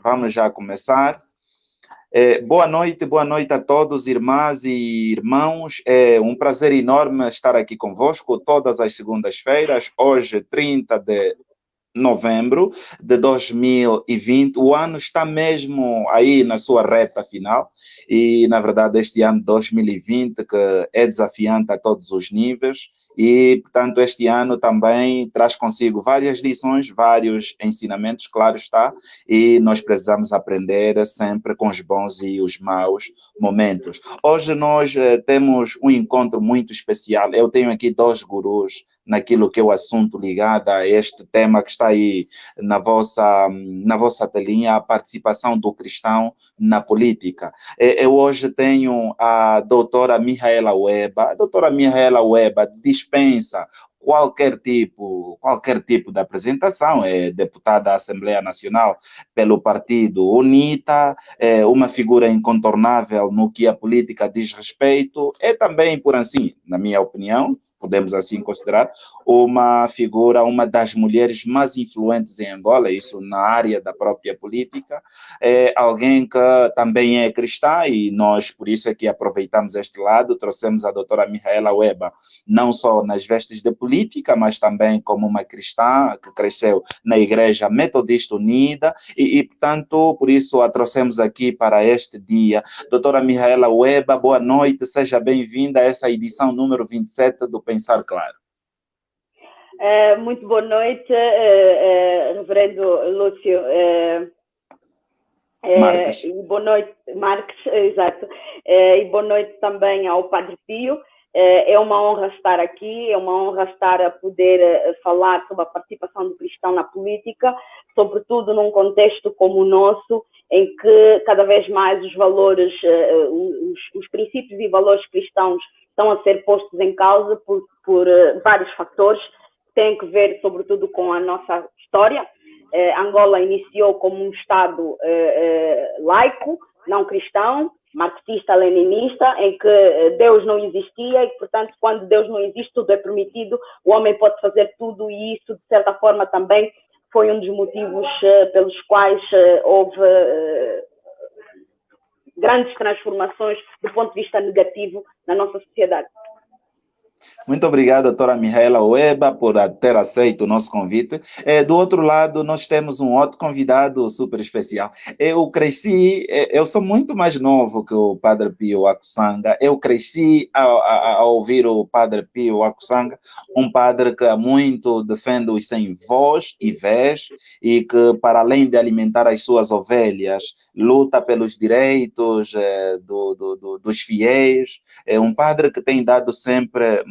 Vamos já começar. Boa noite a todos, irmãs e irmãos. É um prazer enorme estar aqui convosco todas as segundas-feiras, hoje, 30 de novembro de 2020. O ano está mesmo aí na sua reta final e, na verdade, este ano 2020 que é desafiante a todos os níveis e, portanto, este ano também traz consigo várias lições, vários ensinamentos, claro está, e nós precisamos aprender sempre com os bons e os maus momentos. Hoje nós temos um encontro muito especial. Eu tenho aqui dois gurus naquilo que é o assunto ligado a este tema que está aí na vossa telinha, a participação do cristão na política. Eu hoje tenho a doutora Mihaela Weba. A doutora Mihaela Weba dispensa qualquer tipo de apresentação, é deputada da Assembleia Nacional pelo Partido UNITA, é uma figura incontornável no que a política diz respeito, é também, por assim, na minha opinião, podemos assim considerar, uma figura, uma das mulheres mais influentes em Angola, isso na área da própria política, é alguém que também é cristã e nós, por isso é que aproveitamos este lado, trouxemos a doutora Mihaela Weba, não só nas vestes de política, mas também como uma cristã que cresceu na Igreja Metodista Unida portanto, por isso a trouxemos aqui para este dia. Doutora Mihaela Weba, boa noite, seja bem-vinda a essa edição número 27 do Pensar Claro. Muito boa noite, Reverendo Lúcio. Marques. E boa noite, Marques, exato. E boa noite também ao Padre Pio. É uma honra estar aqui, é uma honra estar a poder falar sobre a participação do cristão na política, sobretudo num contexto como o nosso, em que cada vez mais os valores, os princípios e valores cristãos estão a ser postos em causa por vários fatores que têm que ver, sobretudo, com a nossa história. Angola iniciou como um Estado laico, não cristão, marxista-leninista, em que Deus não existia e, portanto, quando Deus não existe, tudo é permitido, o homem pode fazer tudo e isso, de certa forma, também foi um dos motivos pelos quais houve grandes transformações do ponto de vista negativo na nossa sociedade. Muito obrigado, doutora Mihaela Weba, por ter aceito o nosso convite. Do outro lado, nós temos um outro convidado super especial. Eu sou muito mais novo que o Padre Pio Akusanga. Eu cresci a ouvir o Padre Pio Akusanga, um padre que há muito defende os sem voz e vez, e que, para além de alimentar as suas ovelhas, luta pelos direitos dos fiéis. É um padre que tem dado sempre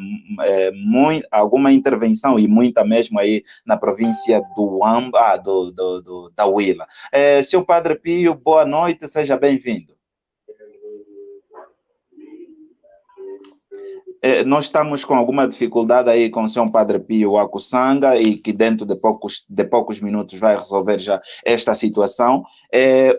alguma intervenção e muita mesmo aí na província do Amba, da Huila. Senhor Padre Pio, boa noite, seja bem-vindo. Nós estamos com alguma dificuldade aí com o Sr. Padre Pio Akusanga e que dentro de poucos minutos vai resolver já esta situação.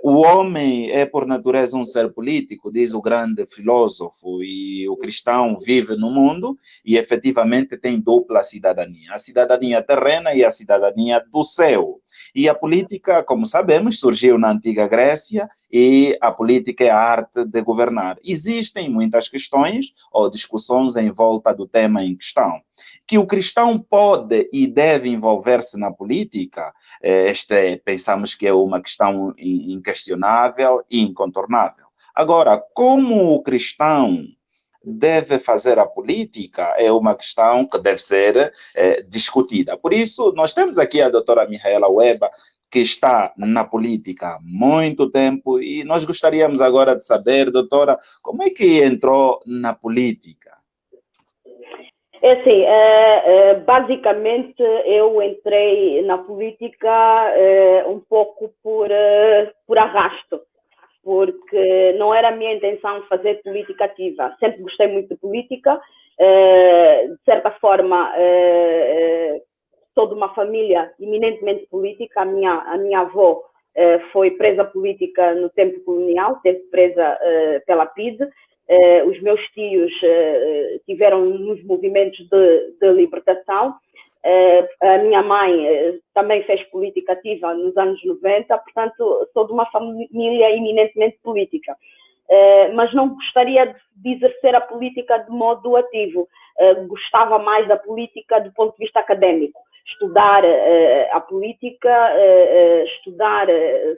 O homem é por natureza um ser político, diz o grande filósofo, e o cristão vive no mundo e efetivamente tem dupla cidadania, a cidadania terrena e a cidadania do céu. E a política, como sabemos, surgiu na antiga Grécia e a política é a arte de governar. Existem muitas questões ou discussões em volta do tema em questão. Que o cristão pode e deve envolver-se na política, pensamos que é uma questão inquestionável e incontornável. Agora, como o cristão deve fazer a política é uma questão que deve ser discutida. Por isso, nós temos aqui a doutora Mihaela Weba, que está na política há muito tempo, e nós gostaríamos agora de saber, doutora, como é que entrou na política? É assim, basicamente eu entrei na política um pouco por arrasto, porque não era a minha intenção fazer política ativa. Sempre gostei muito de política, de certa forma sou de uma família eminentemente política. A minha avó foi presa política no tempo colonial, esteve presa pela PIDE. Os meus tios tiveram nos movimentos de libertação. A minha mãe também fez política ativa nos anos 90, portanto, sou de uma família eminentemente política. Mas não gostaria de exercer a política de modo ativo. Gostava mais da política do ponto de vista académico. Estudar a política, estudar,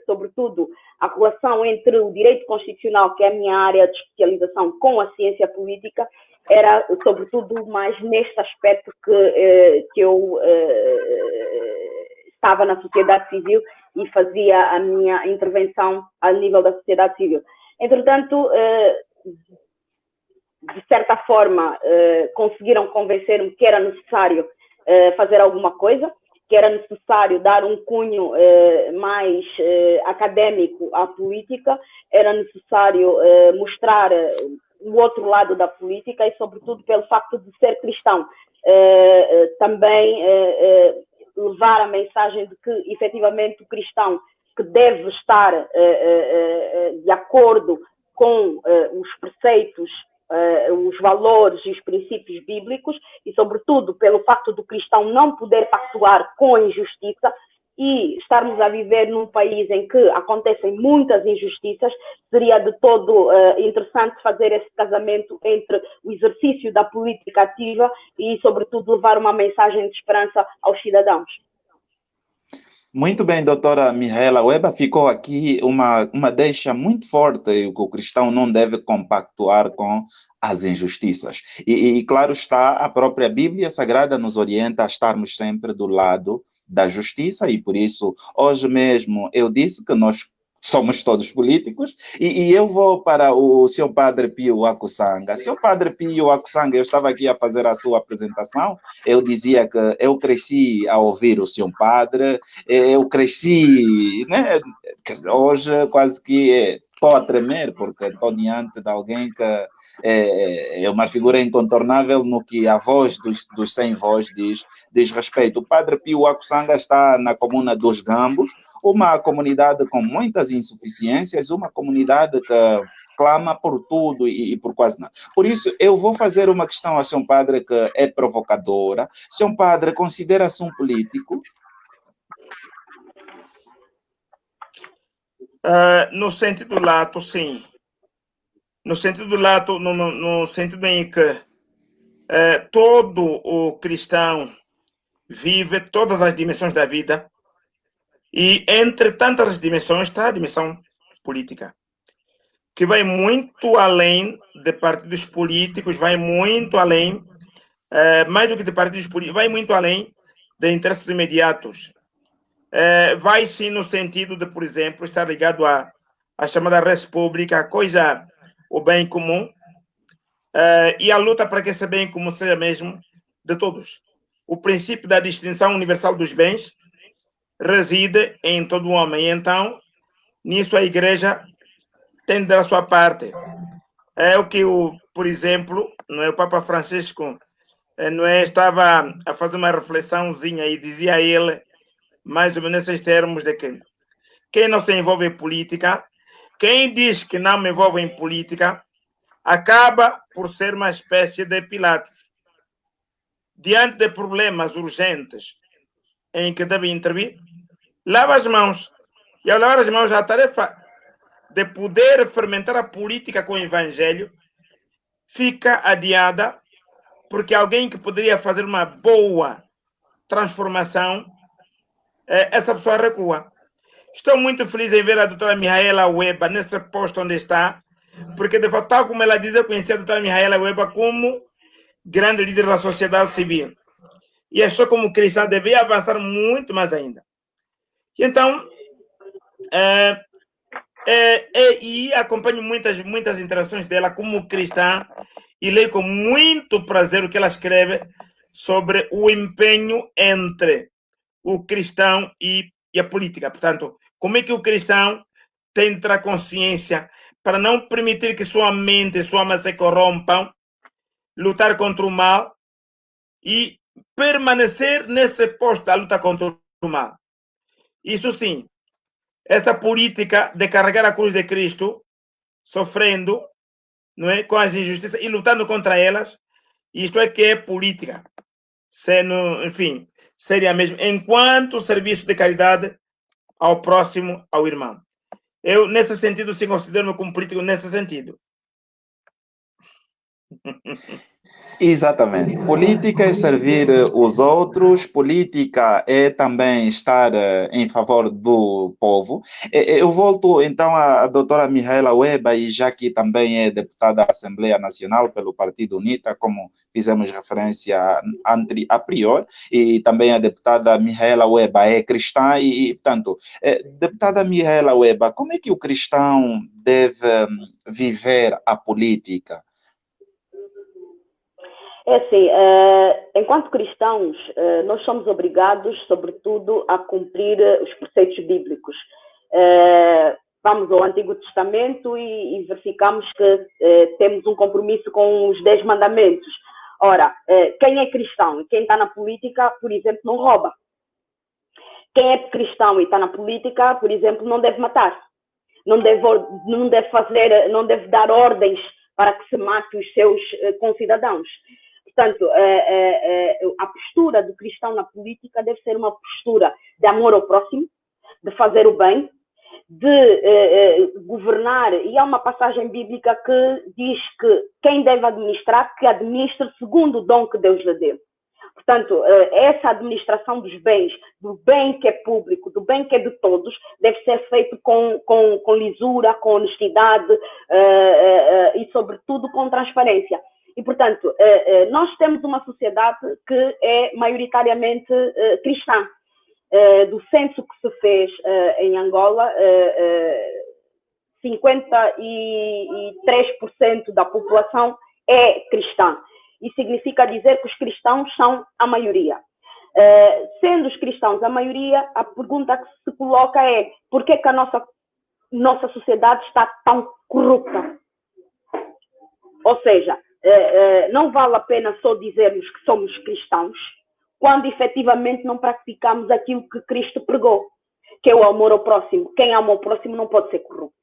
sobretudo, a relação entre o direito constitucional, que é a minha área de especialização, com a ciência política, era, sobretudo, mais neste aspecto que eu estava na sociedade civil e fazia a minha intervenção a nível da sociedade civil. Entretanto, de certa forma, conseguiram convencer-me que era necessário fazer alguma coisa, que era necessário dar um cunho mais académico à política, era necessário mostrar o outro lado da política e, sobretudo, pelo facto de ser cristão, também levar a mensagem de que, efetivamente, o cristão que deve estar de acordo com os preceitos, os valores e os princípios bíblicos e, sobretudo, pelo facto do cristão não poder pactuar com a injustiça e estarmos a viver num país em que acontecem muitas injustiças, seria de todo interessante fazer esse casamento entre o exercício da política ativa e, sobretudo, levar uma mensagem de esperança aos cidadãos. Muito bem, doutora Mihaela Weber, ficou aqui uma deixa muito forte que o cristão não deve compactuar com as injustiças. E claro está, a própria Bíblia Sagrada nos orienta a estarmos sempre do lado da justiça e por isso, hoje mesmo, eu disse que nós somos todos políticos, e eu vou para o senhor Padre Pio Akusanga. Senhor Padre Pio Akusanga, eu estava aqui a fazer a sua apresentação, eu dizia que eu cresci a ouvir o senhor Padre, eu cresci, né? Hoje quase que estou a tremer, porque estou diante de alguém que é uma figura incontornável no que a voz dos sem voz diz respeito. O Padre Pio Akusanga está na comuna dos Gambos, uma comunidade com muitas insuficiências, uma comunidade que clama por tudo e por quase nada. Por isso, eu vou fazer uma questão ao senhor Padre que é provocadora. Senhor Padre, considera-se um político? No sentido lato, sim. No sentido lato, no sentido em que todo o cristão vive todas as dimensões da vida e entre tantas dimensões está a dimensão política, que vai muito além de partidos políticos, vai muito além, mais do que de partidos políticos, vai muito além de interesses imediatos. Vai sim no sentido de, por exemplo, estar ligado à chamada res pública, a coisa, o bem comum, e a luta para que esse bem comum seja mesmo de todos. O princípio da distinção universal dos bens reside em todo homem. E então, nisso a igreja tem de dar a sua parte. É o que, por exemplo, não é, o Papa Francisco não é, estava a fazer uma reflexãozinha e dizia a ele, mais ou menos nesses termos, de que quem não se envolve em política, quem diz que não me envolve em política, acaba por ser uma espécie de Pilatos. Diante de problemas urgentes em que deve intervir, lava as mãos. E ao lavar as mãos, a tarefa de poder fermentar a política com o evangelho fica adiada, porque alguém que poderia fazer uma boa transformação, essa pessoa recua. Estou muito feliz em ver a doutora Mihaela Weber nesse posto onde está, porque, de fato, tal como ela diz, eu conheci a doutora Mihaela Weber como grande líder da sociedade civil. E achou como cristã devia avançar muito mais ainda. E então, e acompanho muitas interações dela como cristã e leio com muito prazer o que ela escreve sobre o empenho entre o cristão e a política. Portanto, como é que o cristão tem de ter a consciência para não permitir que sua mente e sua alma se corrompam, lutar contra o mal e permanecer nesse posto da luta contra o mal. Isso sim, essa política de carregar a cruz de Cristo, sofrendo, não é, com as injustiças e lutando contra elas, isto é que é política. Sendo, enfim, seria mesmo enquanto serviço de caridade ao próximo, ao irmão. Eu, nesse sentido, sim, considero-me como político nesse sentido. Exatamente. Política é servir os outros, política é também estar em favor do povo. Eu volto então à doutora Mihaela Weba, e já que também é deputada da Assembleia Nacional pelo Partido UNITA, como fizemos referência a priori, e também a deputada Mihaela Weba é cristã, e portanto, deputada Mihaela Weba, como é que o cristão deve viver a política? É assim, enquanto cristãos, nós somos obrigados, sobretudo, a cumprir os preceitos bíblicos. Vamos ao Antigo Testamento e verificamos que temos um compromisso com os 10 mandamentos. Ora, quem é cristão e quem está na política, por exemplo, não rouba. Quem é cristão e está na política, por exemplo, não deve matar. Não deve dar ordens para que se mate os seus concidadãos. Portanto, a postura do cristão na política deve ser uma postura de amor ao próximo, de fazer o bem, de governar. E há uma passagem bíblica que diz que quem deve administrar, que administre segundo o dom que Deus lhe deu. Portanto, essa administração dos bens, do bem que é público, do bem que é de todos, deve ser feito com lisura, com honestidade e, sobretudo, com transparência. E, portanto, nós temos uma sociedade que é maioritariamente cristã. Do censo que se fez em Angola, 53% da população é cristã. Isso significa dizer que os cristãos são a maioria. Sendo os cristãos a maioria, a pergunta que se coloca é: por que a nossa sociedade está tão corrupta? Ou seja, não vale a pena só dizermos que somos cristãos, quando efetivamente não praticamos aquilo que Cristo pregou, que é o amor ao próximo. Quem ama o próximo não pode ser corrupto.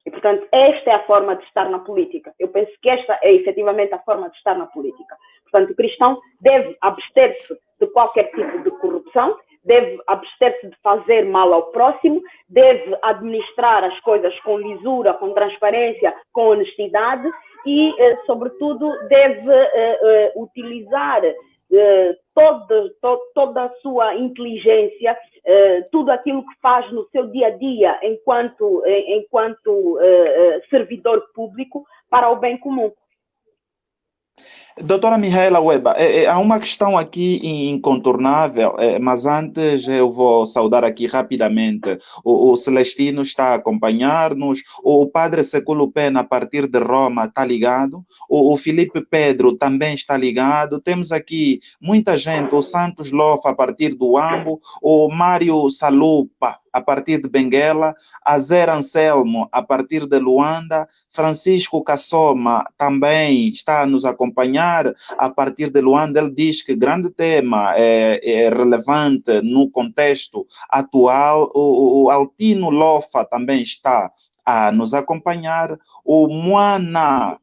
E, portanto, esta é a forma de estar na política. Eu penso que esta é efetivamente a forma de estar na política. Portanto, o cristão deve abster-se de qualquer tipo de corrupção, deve abster-se de fazer mal ao próximo, deve administrar as coisas com lisura, com transparência, com honestidade e, sobretudo, deve utilizar toda a sua inteligência, tudo aquilo que faz no seu dia a dia enquanto servidor público para o bem comum. Doutora Mihaela Weba, há uma questão aqui incontornável, mas antes eu vou saudar aqui rapidamente. O Celestino está a acompanhar-nos, o Padre Seculo Pena, a partir de Roma, está ligado, o Felipe Pedro também está ligado, temos aqui muita gente, o Santos Lofa, a partir do Ambo, o Mário Salupa, a partir de Benguela, Azer Anselmo, a partir de Luanda, Francisco Cassoma também está a nos acompanhar a partir de Luanda. Ele diz que grande tema é relevante no contexto atual. O Altino Lofa também está a nos acompanhar. O Moana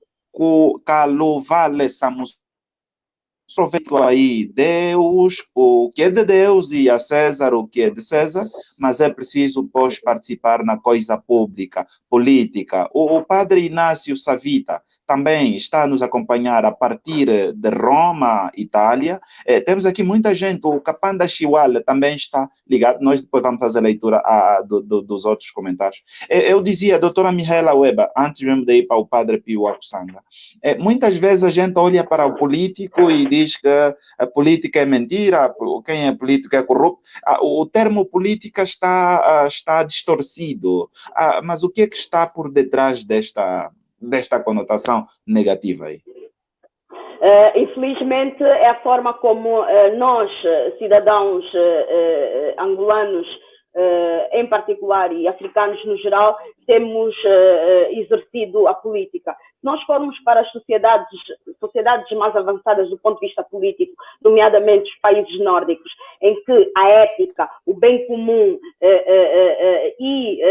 Calovale Samus, aproveito aí, Deus, o que é de Deus, e a César o que é de César, mas é preciso, pois, participar na coisa pública, política. O Padre Inácio Savita também está a nos acompanhar a partir de Roma, Itália. Temos aqui muita gente, o Capanda Chihuahua também está ligado, nós depois vamos fazer a leitura dos outros comentários. Eu dizia, doutora Mihaela Weba, antes mesmo de ir para o Padre Pio Akusanga, muitas vezes a gente olha para o político e diz que a política é mentira, quem é político é corrupto. O termo política está distorcido, mas o que é que está por detrás desta conotação negativa aí? Infelizmente, é a forma como nós, cidadãos angolanos em particular e africanos no geral, temos exercido a política. nós formos para as sociedades mais avançadas do ponto de vista político, nomeadamente os países nórdicos, em que a ética, o bem comum e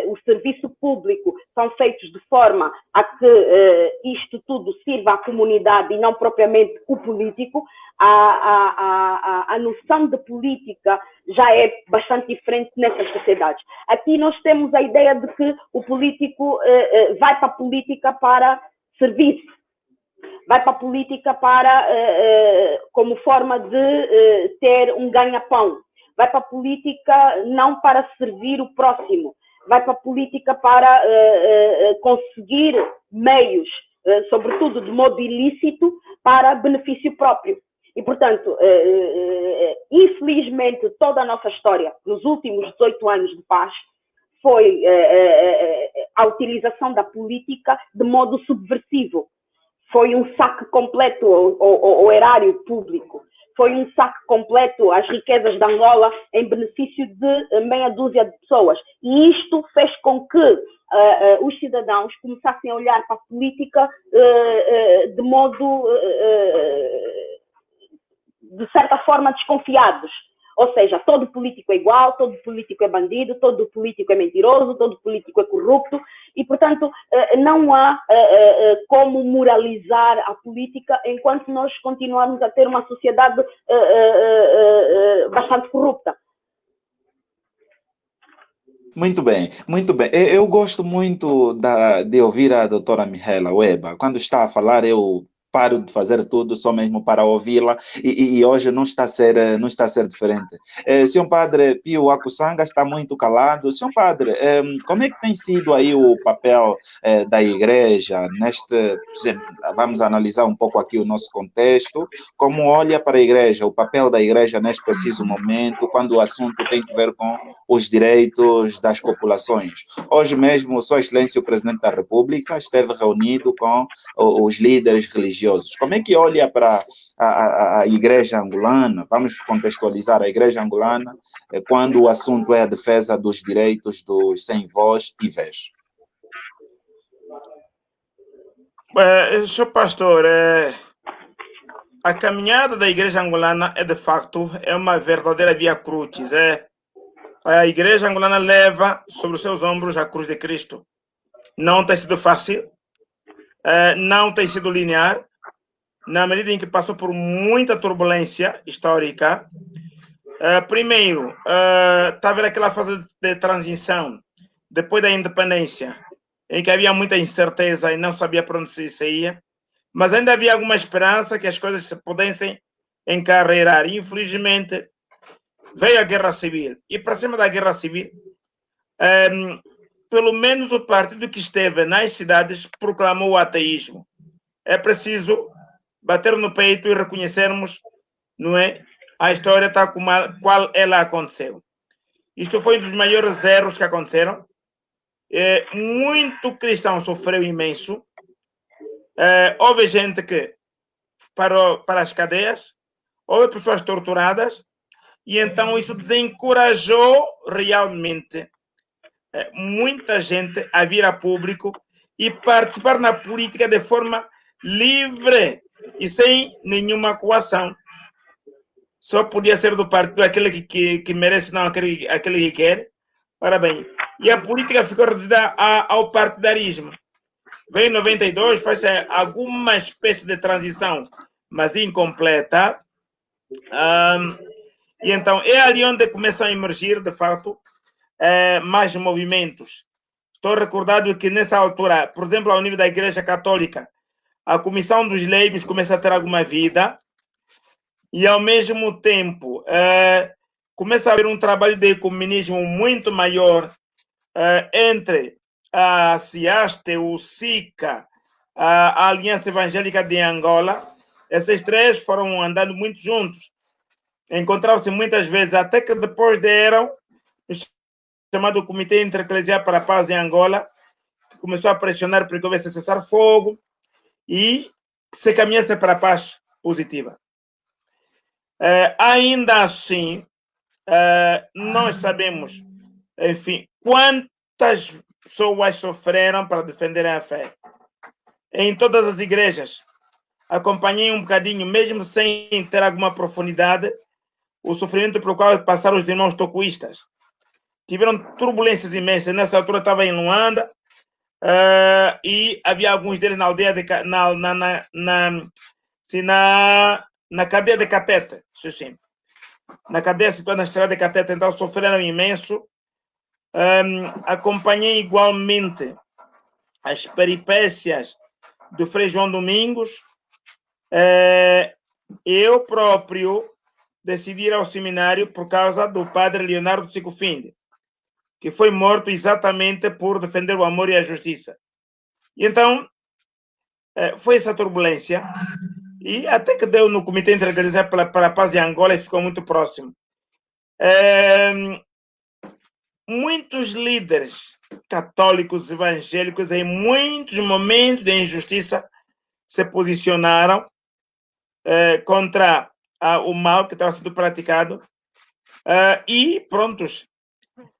o serviço público são feitos de forma a que isto tudo sirva à comunidade e não propriamente o político, a noção de política já é bastante diferente nessas sociedades. Aqui nós temos a ideia de que o político vai para a política para serviço, vai para a política para, como forma de ter um ganha-pão, vai para a política não para servir o próximo, vai para a política para conseguir meios, sobretudo de modo ilícito, para benefício próprio. E, portanto, infelizmente, toda a nossa história, nos últimos 18 anos de paz, foi a utilização da política de modo subversivo. Foi um saque completo ao erário público. Foi um saque completo às riquezas de Angola em benefício de meia dúzia de pessoas. E isto fez com que os cidadãos começassem a olhar para a política de modo... de certa forma, desconfiados. Ou seja, todo político é igual, todo político é bandido, todo político é mentiroso, todo político é corrupto e, portanto, não há como moralizar a política enquanto nós continuarmos a ter uma sociedade bastante corrupta. Muito bem, muito bem. Eu gosto muito de ouvir a doutora Mihaela Weba. Quando está a falar, eu paro de fazer tudo só mesmo para ouvi-la e hoje não está a ser diferente. Senhor Padre Pio Akusanga está muito calado. Senhor Padre, como é que tem sido aí o papel da Igreja neste... Vamos analisar um pouco aqui o nosso contexto. Como olha para a Igreja, o papel da Igreja neste preciso momento, quando o assunto tem a ver com os direitos das populações. Hoje mesmo, Sua Excelência, o Presidente da República, esteve reunido com os líderes religiosos. Como é que olha para a Igreja angolana? Vamos contextualizar a Igreja angolana quando o assunto é a defesa dos direitos dos sem voz e vez. Senhor pastor, a caminhada da Igreja angolana de facto uma verdadeira via crucis. A Igreja angolana leva sobre os seus ombros a cruz de Cristo. Não tem sido fácil, não tem sido linear, na medida em que passou por muita turbulência histórica. Primeiro, estava naquela fase de transição, depois da independência, em que havia muita incerteza e não sabia para onde se ia, mas ainda havia alguma esperança que as coisas se pudessem encarreirar. Infelizmente, veio a Guerra Civil, e para cima da Guerra Civil, pelo menos o partido que esteve nas cidades proclamou o ateísmo. É preciso bater no peito e reconhecermos, não é, a história tal qual ela aconteceu. Isto foi um dos maiores erros que aconteceram. Muito cristão sofreu imenso. Houve gente que parou para as cadeias, houve pessoas torturadas, e então isso desencorajou realmente muita gente a vir a público e participar na política de forma livre e sem nenhuma coação. Só podia ser do partido aquele que merece, não aquele que quer. Ora bem, e a política ficou reduzida ao partidarismo. Veio em 92, faz alguma espécie de transição, mas incompleta. E então é ali onde começam a emergir, de fato, mais movimentos. Estou recordado que nessa altura, por exemplo, ao nível da Igreja Católica, a Comissão dos Leigos começa a ter alguma vida e, ao mesmo tempo, começa a haver um trabalho de ecumenismo muito maior entre a CIASTE, o SICA, a Aliança Evangélica de Angola. Esses três foram andando muito juntos. Encontravam-se muitas vezes, até que depois deram o chamado Comitê Intereclesial para a Paz em Angola, que começou a pressionar para que houvesse cessar-fogo e se caminhasse para a paz positiva. Ainda assim, nós sabemos, enfim, quantas pessoas sofreram para defenderem a fé. em todas as igrejas. Acompanhei um bocadinho, mesmo sem ter alguma profundidade, o sofrimento pelo qual passaram os irmãos tocoístas. Tiveram turbulências imensas. Nessa altura estava em Luanda, e havia alguns deles na aldeia de na cadeia de Catete, sim. Na cadeia situada na estrada de Catete, então sofreram imenso. Acompanhei igualmente as peripécias do Frei João Domingos. Eu próprio decidi ir ao seminário por causa do padre Leonardo Sicufinde, que foi morto exatamente por defender o amor e a justiça. E então, foi essa turbulência, e até que deu no Comitê Interorganizado para a Paz de Angola e ficou muito próximo. Muitos líderes católicos, evangélicos, em muitos momentos de injustiça, se posicionaram contra o mal que estava sendo praticado. E prontos,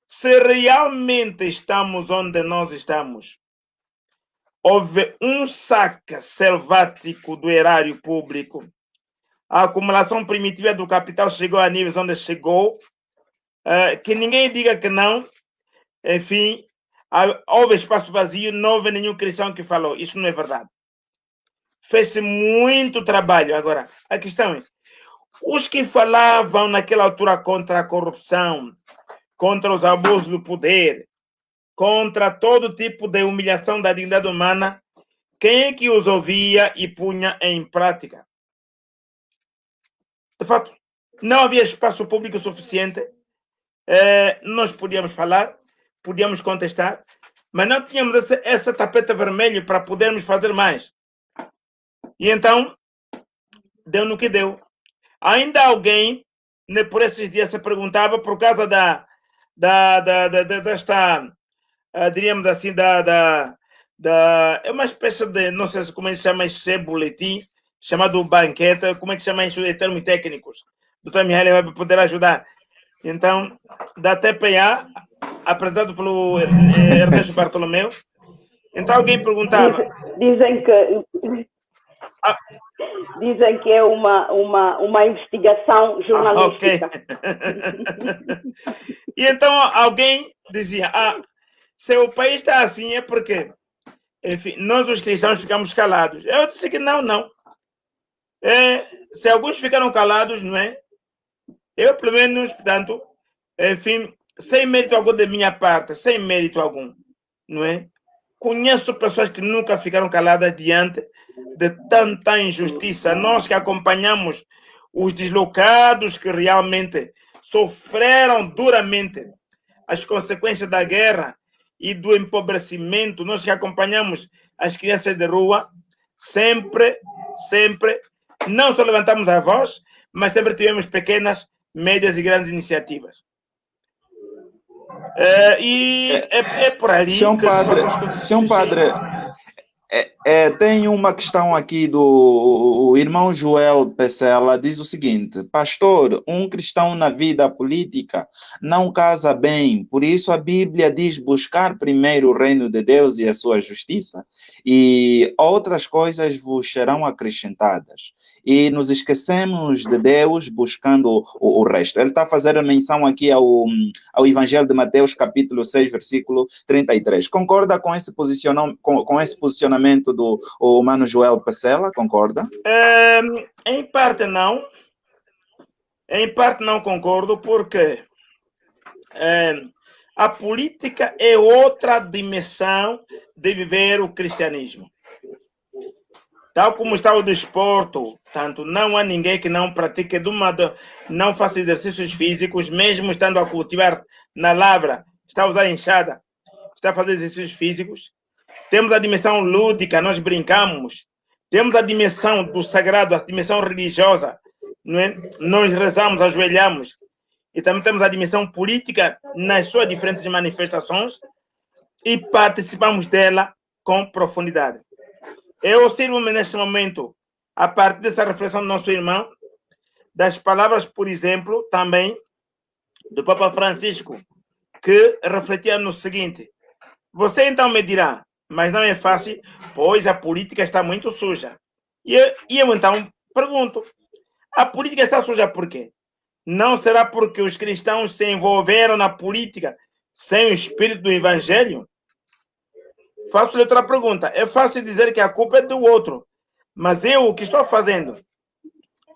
se realmente estamos onde nós estamos, houve um saque selvático do erário público, a acumulação primitiva do capital chegou a níveis onde chegou, que ninguém diga que não, enfim, houve espaço vazio, não houve nenhum cristão que falou, isso não é verdade. Fez-se muito trabalho. Agora, a questão é, os que falavam naquela altura contra a corrupção, contra os abusos do poder, contra todo tipo de humilhação da dignidade humana, quem é que os ouvia e punha em prática? De fato, não havia espaço público suficiente. Nós podíamos falar, podíamos contestar, mas não tínhamos essa tapete vermelha para podermos fazer mais. E então, deu no que deu. Ainda alguém, né, por esses dias, se perguntava por causa desta, diríamos assim, é uma espécie de, não sei como é que se chama esse boletim, chamado banquete, como é que se chama isso em termos técnicos? O Dr. Mihaly vai poder ajudar. Então, da TPA, apresentado pelo Ernesto Bartolomeu. Então, alguém perguntava... Dizem que é uma investigação jornalística. Okay. E então, alguém dizia, se o país está assim é porque, enfim, nós os cristãos ficamos calados. Eu disse que não. Se alguns ficaram calados, não é? Eu, pelo menos, portanto, enfim, sem mérito algum de minha parte, sem mérito algum, não é? Conheço pessoas que nunca ficaram caladas diante de tanta injustiça. Nós que acompanhamos os deslocados que realmente sofreram duramente as consequências da guerra e do empobrecimento, nós que acompanhamos as crianças de rua, sempre, não só levantamos a voz, mas sempre tivemos pequenas, médias e grandes iniciativas. É por ali. Senhor Padre, tem uma questão aqui do irmão Joel Pecela, diz o seguinte: pastor, um cristão na vida política não casa bem, por isso a Bíblia diz buscar primeiro o reino de Deus e a sua justiça, e outras coisas vos serão acrescentadas. E nos esquecemos de Deus buscando o resto. Ele está fazendo menção aqui ao Evangelho de Mateus, capítulo 6, versículo 33. Concorda com esse posicionamento do Mano Joel Pecela? Concorda? Em parte não. Em parte não concordo, porque a política é outra dimensão de viver o cristianismo. Tal como está o desporto, tanto não há ninguém que não pratique, não faça exercícios físicos, mesmo estando a cultivar na lavra, está a usar enxada, está a fazer exercícios físicos. Temos a dimensão lúdica, nós brincamos. Temos a dimensão do sagrado, a dimensão religiosa, não é? Nós rezamos, ajoelhamos. E também temos a dimensão política nas suas diferentes manifestações e participamos dela com profundidade. Eu sirvo-me neste momento, a partir dessa reflexão do nosso irmão, das palavras, por exemplo, também do Papa Francisco, que refletia no seguinte: você então me dirá, mas não é fácil, pois a política está muito suja. E eu então pergunto, a política está suja por quê? Não será porque os cristãos se envolveram na política sem o espírito do evangelho? Faço-lhe outra pergunta. É fácil dizer que a culpa é do outro, mas eu o que estou fazendo?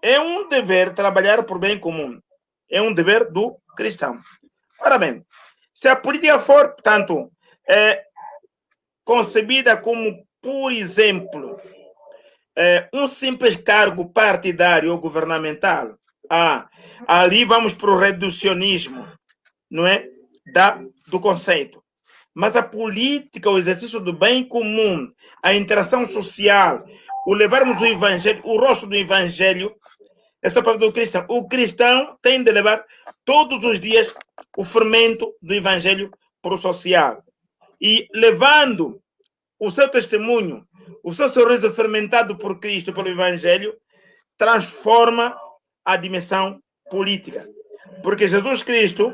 É um dever trabalhar por bem comum. É um dever do cristão. Ora bem, se a política for, portanto, concebida como, por exemplo, um simples cargo partidário ou governamental, ali vamos para o reducionismo, não é? Do conceito. Mas a política, o exercício do bem comum, a interação social, o levarmos o evangelho, o rosto do evangelho, essa parte do cristão. O cristão tem de levar todos os dias o fermento do evangelho para o social. E levando o seu testemunho, o seu sorriso fermentado por Cristo, pelo evangelho, transforma a dimensão política. Porque Jesus Cristo,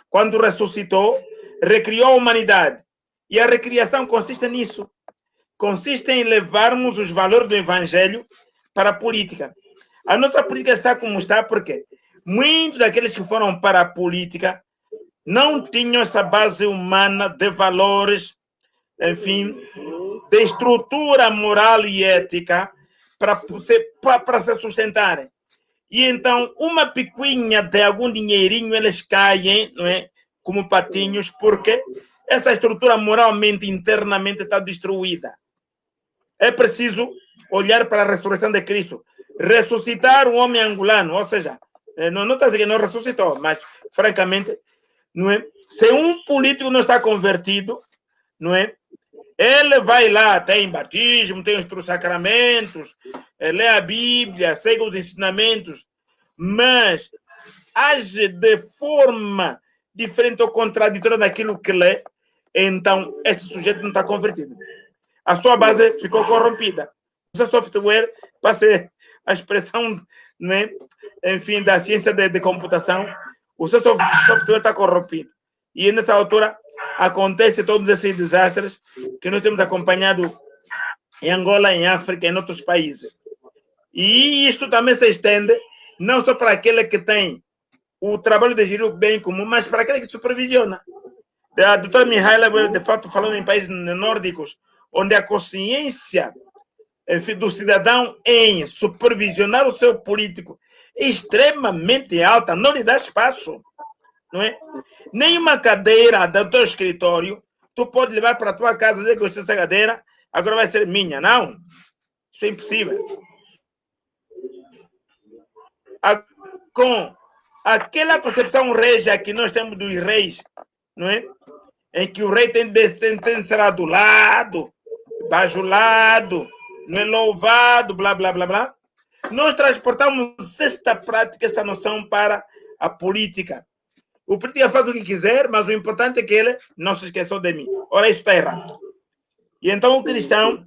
quando ressuscitou, recriou a humanidade. E a recriação consiste nisso. Consiste em levarmos os valores do evangelho para a política. A nossa política está como está porque muitos daqueles que foram para a política não tinham essa base humana de valores, enfim, de estrutura moral e ética para se sustentarem. E então, uma picuinha de algum dinheirinho, eles caem, não é? Como patinhos, porque essa estrutura moralmente, internamente está destruída. É preciso olhar para a ressurreição de Cristo. Ressuscitar um homem angolano, ou seja, não está dizendo que não ressuscitou, mas, francamente, não é? Se um político não está convertido, não é? Ele vai lá, tem batismo, tem os sacramentos, lê a Bíblia, segue os ensinamentos, mas age de forma diferente ou contraditória daquilo que lê, então este sujeito não está convertido. A sua base ficou corrompida. O seu software, para ser a expressão, né, enfim, da ciência de computação, o seu software está corrompido. E nessa altura acontece todos esses desastres que nós temos acompanhado em Angola, em África, em outros países. E isto também se estende não só para aquele que tem o trabalho de gerir o bem comum, mas para aquele que supervisiona. A doutora Mihaela, de fato, falando em países nórdicos, onde a consciência, enfim, do cidadão em supervisionar o seu político é extremamente alta, não lhe dá espaço, não é? Nenhuma cadeira do teu escritório tu pode levar para a tua casa e dizer que essa cadeira agora vai ser minha, não. Isso é impossível. Com aquela concepção régia que nós temos dos reis, não é? Em que o rei tem de ser adulado, bajulado, não é louvado, blá, blá, blá, blá. Nós transportamos esta prática, esta noção para a política. O político faz o que quiser, mas o importante é que ele não se esqueçam de mim. Ora, isso está errado. E então o cristão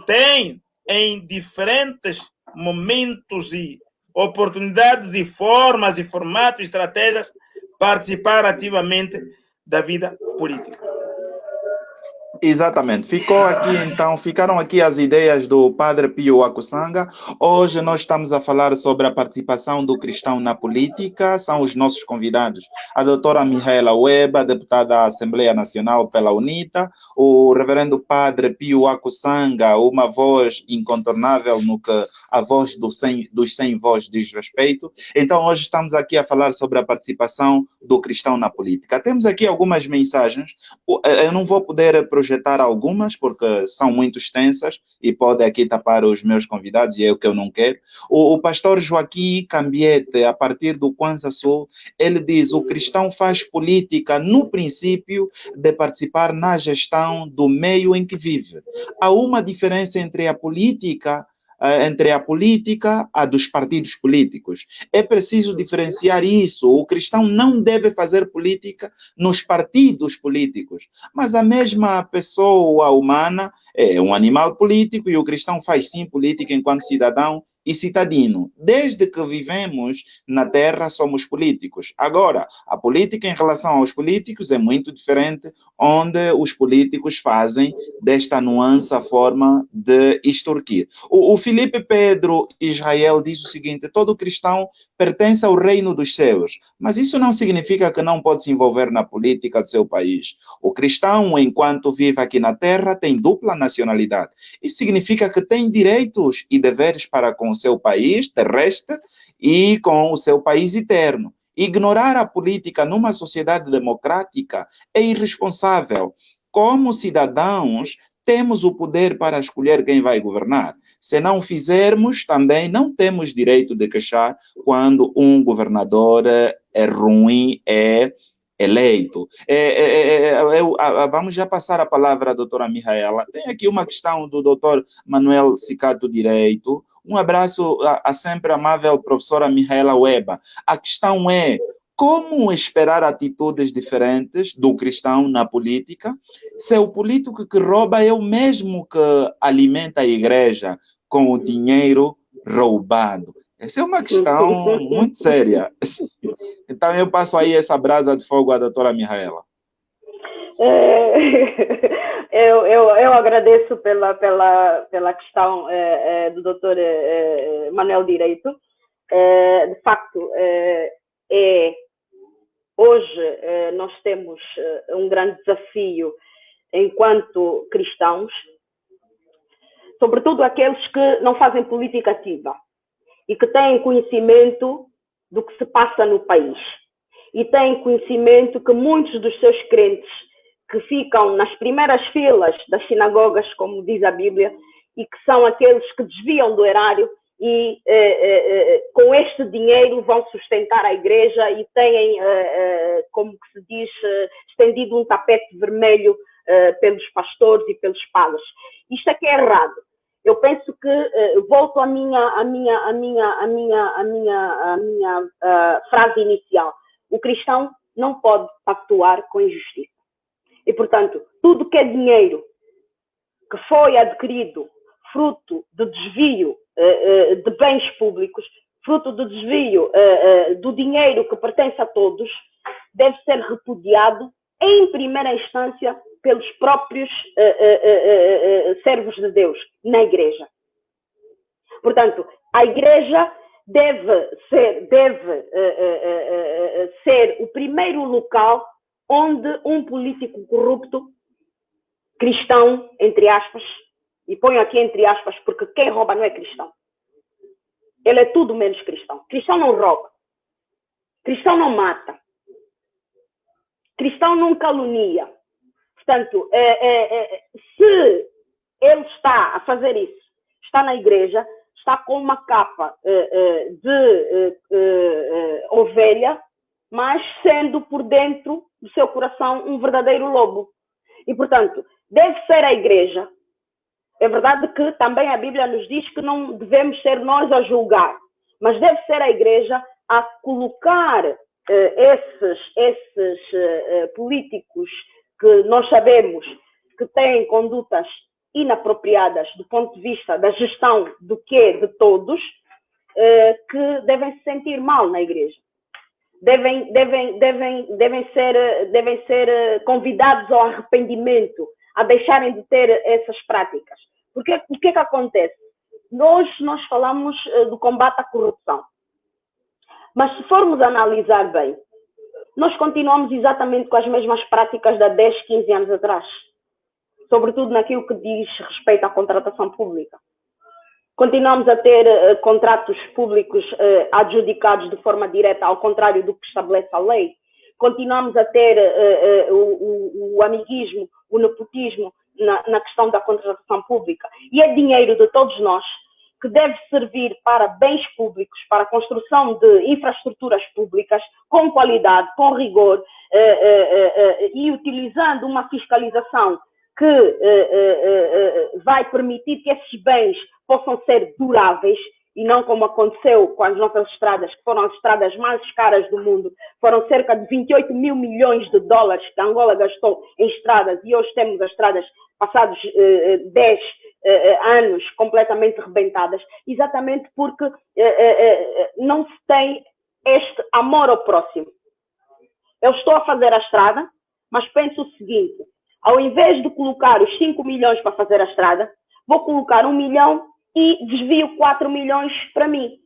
tem, em diferentes momentos e oportunidades e formas e formatos e estratégias, participar ativamente da vida política. Exatamente. Ficaram aqui as ideias do Padre Pio Akusanga. Hoje nós estamos a falar sobre a participação do cristão na política. São os nossos convidados. A doutora Mihaela Weba, deputada da Assembleia Nacional pela UNITA, o reverendo Padre Pio Akusanga, uma voz incontornável no que a voz dos 100 vozes diz respeito. Então hoje estamos aqui a falar sobre a participação do cristão na política. Temos aqui algumas mensagens. Eu não vou poder projetar algumas, porque são muito extensas e pode aqui tapar os meus convidados, e é o que eu não quero. O pastor Joaquim Cambiete, a partir do Kwanzaa Sul, ele diz: o cristão faz política no princípio de participar na gestão do meio em que vive. Há uma diferença entre a política a dos partidos políticos. É preciso diferenciar isso. O cristão não deve fazer política nos partidos políticos, mas a mesma pessoa humana é um animal político e o cristão faz sim política enquanto cidadão e cidadino. Desde que vivemos na Terra, somos políticos. Agora, a política em relação aos políticos é muito diferente, onde os políticos fazem desta nuance a forma de extorquir. O Filipe Pedro Israel diz o seguinte: todo cristão pertence ao reino dos céus, mas isso não significa que não pode se envolver na política do seu país. O cristão, enquanto vive aqui na Terra, tem dupla nacionalidade. Isso significa que tem direitos e deveres para com o seu país terrestre e com o seu país eterno. Ignorar a política numa sociedade democrática é irresponsável. Como cidadãos, temos o poder para escolher quem vai governar. Se não fizermos, também não temos direito de queixar quando um governador é ruim, é eleito. Vamos já passar a palavra à doutora Mihaela. Tem aqui uma questão do doutor Manuel Cicato Direito. Um abraço à sempre amável professora Mihaela Weba. A questão é: como esperar atitudes diferentes do cristão na política, se o político que rouba é o mesmo que alimenta a igreja com o dinheiro roubado? Essa é uma questão muito séria. Então, eu passo aí essa brasa de fogo à doutora Mihaela. Eu agradeço pela questão do doutor Manuel Direito. De facto, hoje nós temos um grande desafio enquanto cristãos, sobretudo aqueles que não fazem política ativa e que têm conhecimento do que se passa no país e têm conhecimento que muitos dos seus crentes que ficam nas primeiras filas das sinagogas, como diz a Bíblia, e que são aqueles que desviam do erário e com este dinheiro vão sustentar a igreja e têm, como que se diz, estendido um tapete vermelho pelos pastores e pelos padres. Isto é que é errado. Eu penso que volto à minha frase inicial. O cristão não pode pactuar com a injustiça. E, portanto, tudo que é dinheiro que foi adquirido fruto de desvio de bens públicos, fruto do desvio do dinheiro que pertence a todos, deve ser repudiado em primeira instância pelos próprios servos de Deus na igreja. Portanto, a igreja deve ser o primeiro local onde um político corrupto, cristão, entre aspas, e ponho aqui entre aspas porque quem rouba não é cristão. Ele é tudo menos cristão. Cristão não rouba. Cristão não mata. Cristão não calunia. Portanto, se ele está a fazer isso, está na igreja, está com uma capa de ovelha, mas sendo por dentro do seu coração um verdadeiro lobo. E, portanto, deve ser a igreja. É verdade que também a Bíblia nos diz que não devemos ser nós a julgar, mas deve ser a igreja a colocar esses políticos que nós sabemos que têm condutas inapropriadas do ponto de vista da gestão do quê de todos, que devem se sentir mal na igreja. Devem ser convidados ao arrependimento, a deixarem de ter essas práticas. Porque o que é que acontece? Nós falamos do combate à corrupção. Mas se formos analisar bem, nós continuamos exatamente com as mesmas práticas de há 10, 15 anos atrás. Sobretudo naquilo que diz respeito à contratação pública. Continuamos a ter contratos públicos adjudicados de forma direta, ao contrário do que estabelece a lei. Continuamos a ter o amiguismo, o nepotismo na questão da contratação pública. E é dinheiro de todos nós que deve servir para bens públicos, para a construção de infraestruturas públicas com qualidade, com rigor, e utilizando uma fiscalização que vai permitir que esses bens possam ser duráveis e não como aconteceu com as nossas estradas, que foram as estradas mais caras do mundo. Foram cerca de 28 mil milhões de dólares que a Angola gastou em estradas, e hoje temos as estradas passados 10 anos completamente rebentadas, exatamente porque não se tem este amor ao próximo. Eu estou a fazer a estrada, mas penso o seguinte: ao invés de colocar os 5 milhões para fazer a estrada, vou colocar 1 milhão e desvio 4 milhões para mim.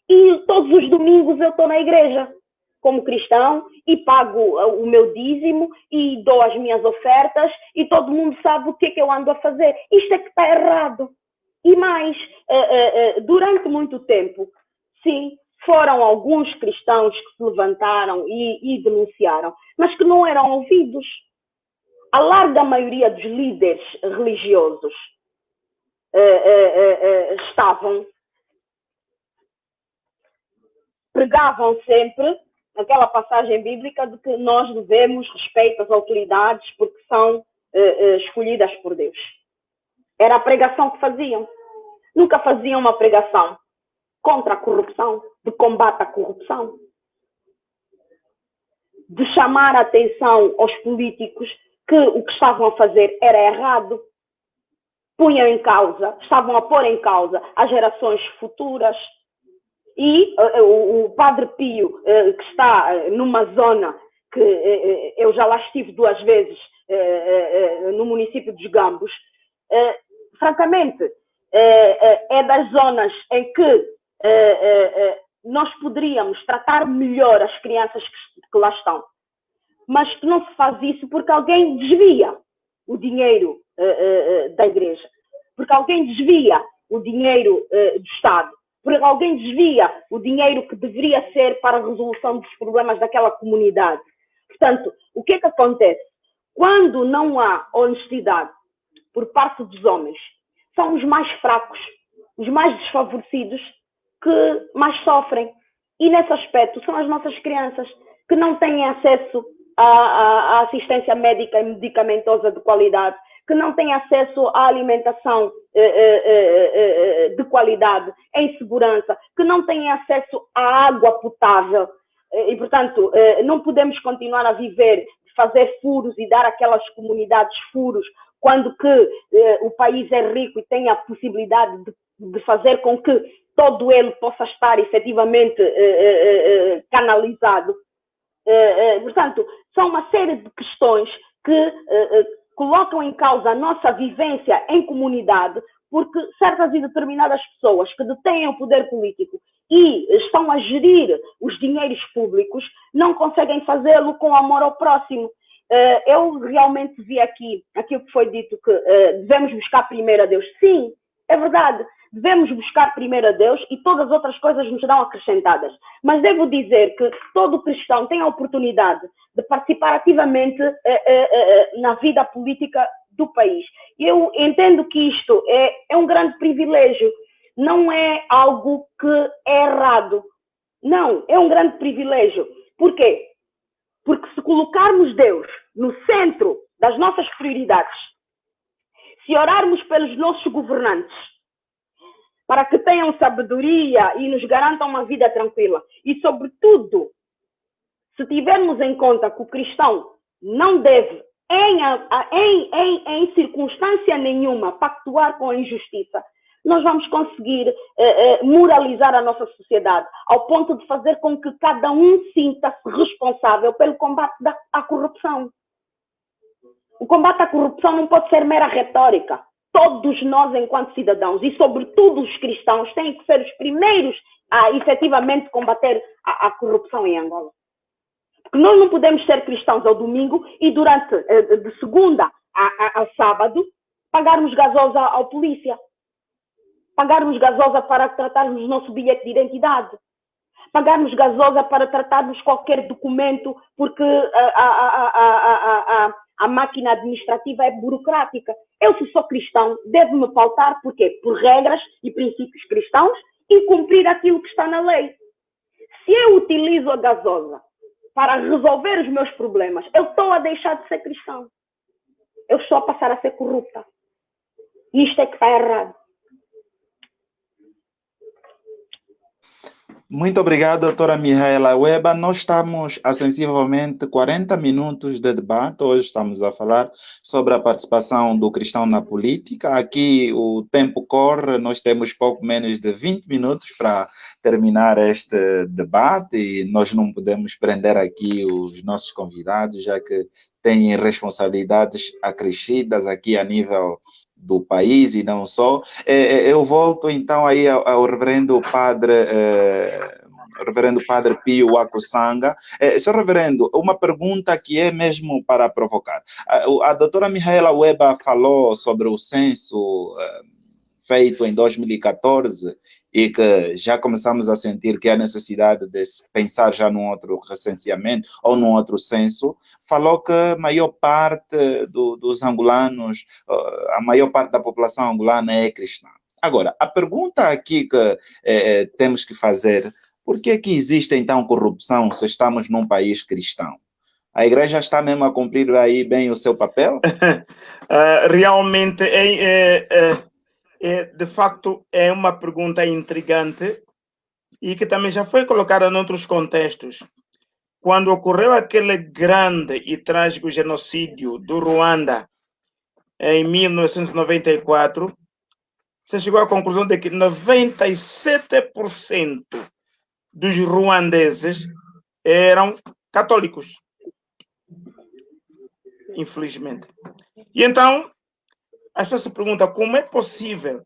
E todos os domingos eu estou na igreja, como cristão, e pago o meu dízimo, e dou as minhas ofertas, e todo mundo sabe o que é que eu ando a fazer. Isto é que está errado. E mais, durante muito tempo, sim, foram alguns cristãos que se levantaram e denunciaram, mas que não eram ouvidos. A larga maioria dos líderes religiosos pregavam sempre aquela passagem bíblica de que nós devemos respeitar as autoridades porque são escolhidas por Deus. Era a pregação que faziam. Nunca faziam uma pregação contra a corrupção, de combate à corrupção, de chamar a atenção aos políticos que o que estavam a fazer era errado. Punham em causa, estavam a pôr em causa as gerações futuras. E o Padre Pio, que está numa zona que eu já lá estive 2 vezes, no município dos Gambos, francamente, é das zonas em que nós poderíamos tratar melhor as crianças que lá estão. Mas que não se faz isso porque alguém desvia o dinheiro da igreja, porque alguém desvia o dinheiro do Estado, porque alguém desvia o dinheiro que deveria ser para a resolução dos problemas daquela comunidade. Portanto, o que é que acontece? Quando não há honestidade por parte dos homens, são os mais fracos, os mais desfavorecidos que mais sofrem. E nesse aspecto são as nossas crianças que não têm acesso à assistência médica e medicamentosa de qualidade, que não têm acesso à alimentação de qualidade, em segurança, que não têm acesso à água potável. E, portanto, não podemos continuar a viver, fazer furos e dar àquelas comunidades furos, quando que o país é rico e tem a possibilidade de fazer com que todo ele possa estar efetivamente canalizado. Portanto, são uma série de questões que colocam em causa a nossa vivência em comunidade, porque certas e determinadas pessoas que detêm o poder político e estão a gerir os dinheiros públicos não conseguem fazê-lo com amor ao próximo. Eu realmente vi aqui aquilo que foi dito, que devemos buscar primeiro a Deus. Sim, é verdade. Devemos buscar primeiro a Deus e todas as outras coisas nos serão acrescentadas. Mas devo dizer que todo cristão tem a oportunidade de participar ativamente na vida política do país. Eu entendo que isto é um grande privilégio. Não é algo que é errado. Não, é um grande privilégio. Por quê? Porque se colocarmos Deus no centro das nossas prioridades, se orarmos pelos nossos governantes, para que tenham sabedoria e nos garantam uma vida tranquila. E, sobretudo, se tivermos em conta que o cristão não deve, em circunstância nenhuma, pactuar com a injustiça, nós vamos conseguir moralizar a nossa sociedade, ao ponto de fazer com que cada um sinta-se responsável pelo combate à corrupção. O combate à corrupção não pode ser mera retórica. Todos nós, enquanto cidadãos, e sobretudo os cristãos, têm que ser os primeiros a efetivamente combater a corrupção em Angola. Porque nós não podemos ser cristãos ao domingo e de segunda a sábado pagarmos gasosa ao polícia, pagarmos gasosa para tratarmos o nosso bilhete de identidade, pagarmos gasosa para tratarmos qualquer documento, porque a máquina administrativa é burocrática. Eu, se sou cristão, devo-me pautar, por quê? Por regras e princípios cristãos e cumprir aquilo que está na lei. Se eu utilizo a gasosa para resolver os meus problemas, eu estou a deixar de ser cristão. Eu estou a passar a ser corrupta. E isto é que está errado. Muito obrigado, doutora Mihaela Weba. Nós estamos a sensivelmente 40 minutos de debate. Hoje estamos a falar sobre a participação do cristão na política. Aqui o tempo corre, nós temos pouco menos de 20 minutos para terminar este debate e nós não podemos prender aqui os nossos convidados, já que têm responsabilidades acrescidas aqui a nível do país e não só. Eu volto então aí ao reverendo padre Pio Wakusanga. Senhor reverendo, uma pergunta que é mesmo para provocar. A doutora Mihaela Weba falou sobre o censo feito em 2014 e que já começamos a sentir que há necessidade de pensar já num outro recenseamento ou num outro censo. Falou que a maior parte dos angolanos, a maior parte da população angolana é cristã. Agora, a pergunta aqui que temos que fazer, por que que existe então corrupção se estamos num país cristão? A igreja está mesmo a cumprir aí bem o seu papel? Realmente de facto, é uma pergunta intrigante e que também já foi colocada em outros contextos. Quando ocorreu aquele grande e trágico genocídio do Ruanda em 1994, se chegou à conclusão de que 97% dos ruandeses eram católicos, infelizmente. E então, as pessoas se perguntam como é possível,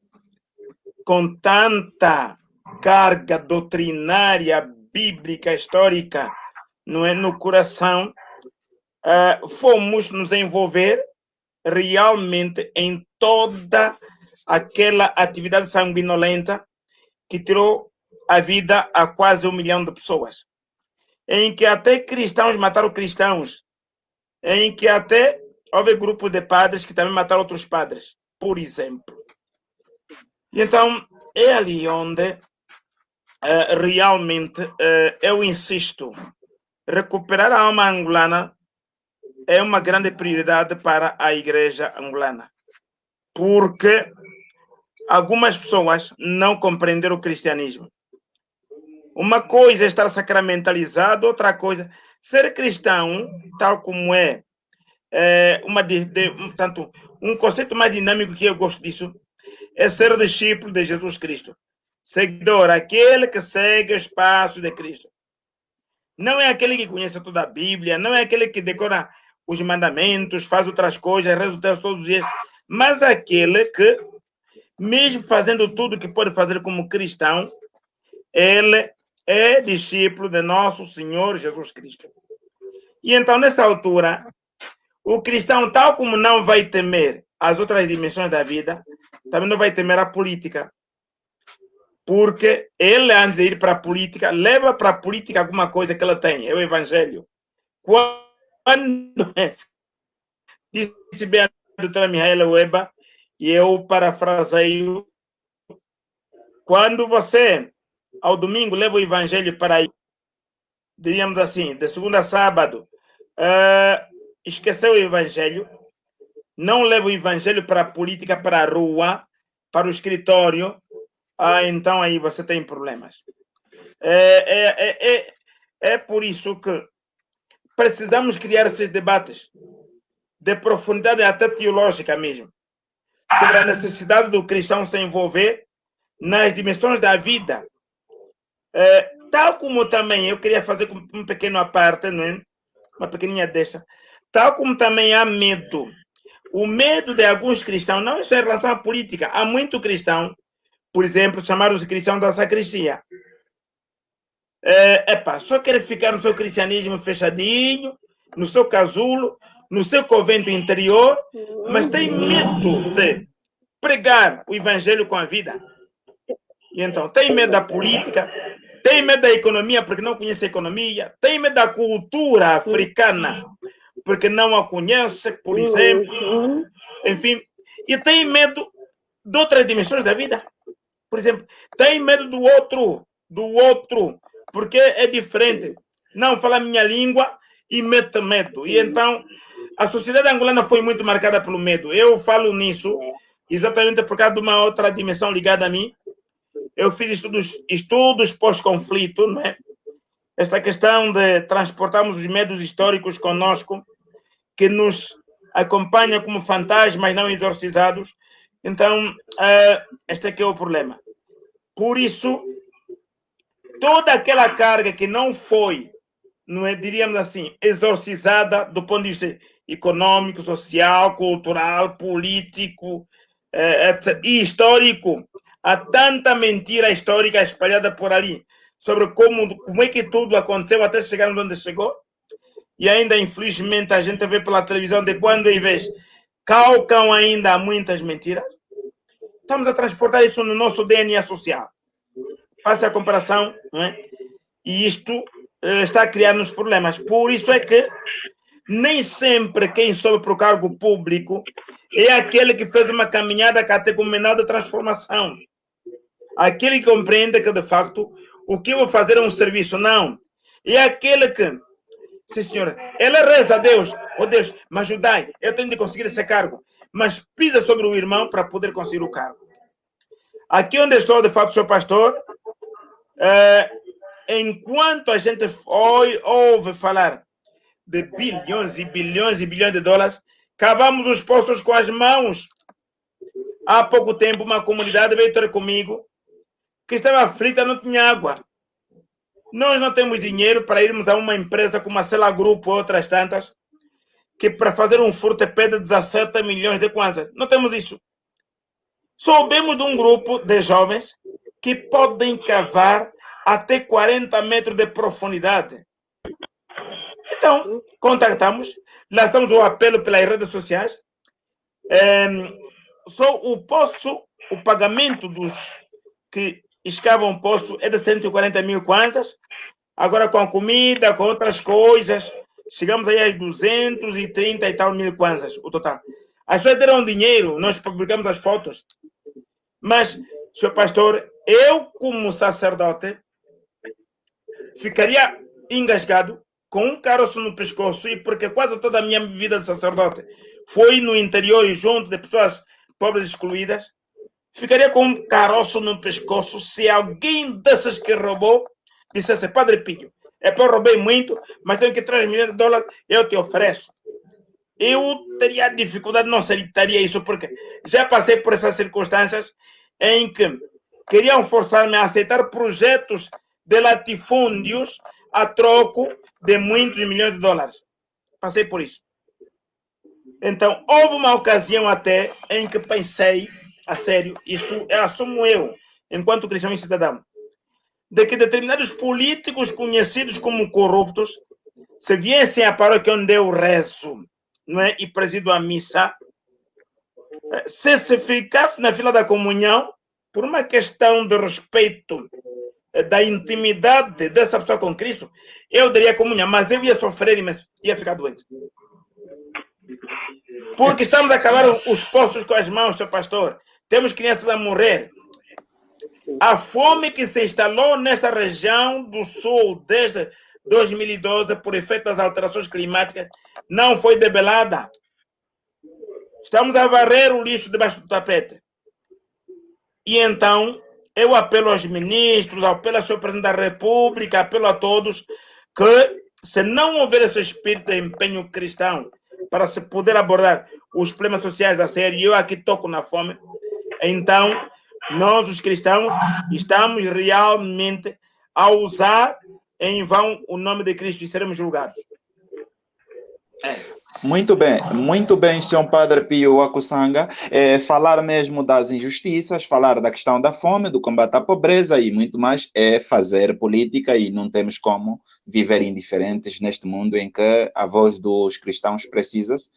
com tanta carga doutrinária, bíblica, histórica, não é, no coração, fomos nos envolver realmente em toda aquela atividade sanguinolenta que tirou a vida a quase 1 milhão de pessoas, em que até cristãos mataram cristãos, em que até houve grupos de padres que também mataram outros padres, por exemplo. E então, é ali onde realmente eu insisto, recuperar a alma angolana é uma grande prioridade para a igreja angolana, porque algumas pessoas não compreenderam o cristianismo. Uma coisa é estar sacramentalizado, outra coisa, ser cristão, tal como portanto, um conceito mais dinâmico que eu gosto disso, é ser discípulo de Jesus Cristo. Seguidor, aquele que segue os passos de Cristo. Não é aquele que conhece toda a Bíblia, não é aquele que decora os mandamentos, faz outras coisas, resultados todos os dias, mas aquele que, mesmo fazendo tudo que pode fazer como cristão, ele é discípulo de nosso Senhor Jesus Cristo. E então, nessa altura, o cristão, tal como não vai temer as outras dimensões da vida, também não vai temer a política. Porque ele, antes de ir para a política, leva para a política alguma coisa que ele tem, é o evangelho. Quando disse bem a doutora Mihaela Weba, e eu parafraseio, quando você, ao domingo, leva o evangelho para aí, diríamos assim, de segunda a sábado, esqueceu o evangelho, não leva o evangelho para a política, para a rua, para o escritório, então aí você tem problemas. É por isso que precisamos criar esses debates de profundidade até teológica mesmo, sobre a necessidade do cristão se envolver nas dimensões da vida. Tal como também, eu queria fazer um pequeno à parte, não é? Uma pequeninha desta. Tal como também há medo. O medo de alguns cristãos, não só em relação à política, há muito cristão, por exemplo, chamaram os cristãos da sacristia. Só quer ficar no seu cristianismo fechadinho, no seu casulo, no seu convento interior, mas tem medo de pregar o evangelho com a vida. E então, tem medo da política, tem medo da economia, porque não conhece a economia, tem medo da cultura africana, porque não a conhece, por exemplo. Enfim, e tem medo de outras dimensões da vida. Por exemplo, tem medo do outro, porque é diferente. Não fala a minha língua e mete medo. E então, a sociedade angolana foi muito marcada pelo medo. Eu falo nisso exatamente por causa de uma outra dimensão ligada a mim, eu fiz estudos pós-conflito, não é? Esta questão de transportarmos os medos históricos conosco, que nos acompanham como fantasmas não exorcizados. Então, este aqui é o problema. Por isso, toda aquela carga que não foi, não é, diríamos assim, exorcizada do ponto de vista econômico, social, cultural, político, e histórico, há tanta mentira histórica espalhada por ali sobre como é que tudo aconteceu até chegar onde chegou. E ainda, infelizmente, a gente vê pela televisão de quando em vez calcam ainda muitas mentiras. Estamos a transportar isso no nosso DNA social. Faça a comparação, não é? E isto está a criar-nos problemas. Por isso é que nem sempre quem sobe para o cargo público é aquele que fez uma caminhada catecumenal de transformação. Aquele que compreende que, de facto, o que eu vou fazer é um serviço. Não. É aquele que, sim, senhora, ele reza a Deus. Oh, Deus, me ajudai, eu tenho de conseguir esse cargo. Mas pisa sobre o irmão para poder conseguir o cargo. Aqui onde estou, de facto, sou pastor, enquanto a gente ouve falar de bilhões e bilhões e bilhões de dólares, cavamos os poços com as mãos. Há pouco tempo, uma comunidade veio ter comigo que estava aflita, não tinha água. Nós não temos dinheiro para irmos a uma empresa como a Sela Grupo ou outras tantas, que para fazer um furto pede 17 milhões de kwanzas. Não temos isso. Soubemos de um grupo de jovens que podem cavar até 40 metros de profundidade. Então, contactamos, lançamos o apelo pelas redes sociais. Só o pagamento dos que escavam o poço é de 140 mil kwanzas. Agora, com a comida, com outras coisas, chegamos aí a 230 e tal mil kwanzas, o total. As pessoas deram dinheiro, nós publicamos as fotos. Mas, senhor pastor, eu, como sacerdote, ficaria engasgado com um caroço no pescoço, e porque quase toda a minha vida de sacerdote foi no interior e junto de pessoas pobres excluídas, ficaria com um caroço no pescoço se alguém dessas que roubou dissesse: Padre Pio, é que eu roubei muito, mas tenho que 3 milhões de dólares, eu te ofereço. Eu teria dificuldade, não aceitaria isso, porque já passei por essas circunstâncias em que queriam forçar-me a aceitar projetos de latifúndios a troco de muitos milhões de dólares. Passei por isso. Então, houve uma ocasião até em que pensei, a sério, isso assumo eu, enquanto cristão e cidadão, de que determinados políticos conhecidos como corruptos, se viessem à paróquia onde eu rezo, não é, e presido a missa, se ficasse na fila da comunhão, por uma questão de respeito da intimidade dessa pessoa com Cristo, eu daria comunhão, mas eu ia sofrer imenso, ia ficar doente. Porque estamos a cavar os poços com as mãos, seu pastor. Temos crianças a morrer. A fome que se instalou nesta região do sul desde 2012 por efeito das alterações climáticas não foi debelada. Estamos a varrer o lixo debaixo do tapete. E então, eu apelo aos ministros, apelo ao senhor presidente da República, apelo a todos que, se não houver esse espírito de empenho cristão para se poder abordar os problemas sociais a sério, e eu aqui toco na fome, então nós, os cristãos, estamos realmente a usar em vão o nome de Cristo e seremos julgados. Muito bem, senhor Padre Pio Wakusanga. Falar mesmo das injustiças, falar da questão da fome, do combate à pobreza e muito mais, é fazer política, e não temos como viver indiferentes neste mundo em que a voz dos cristãos precisa-se.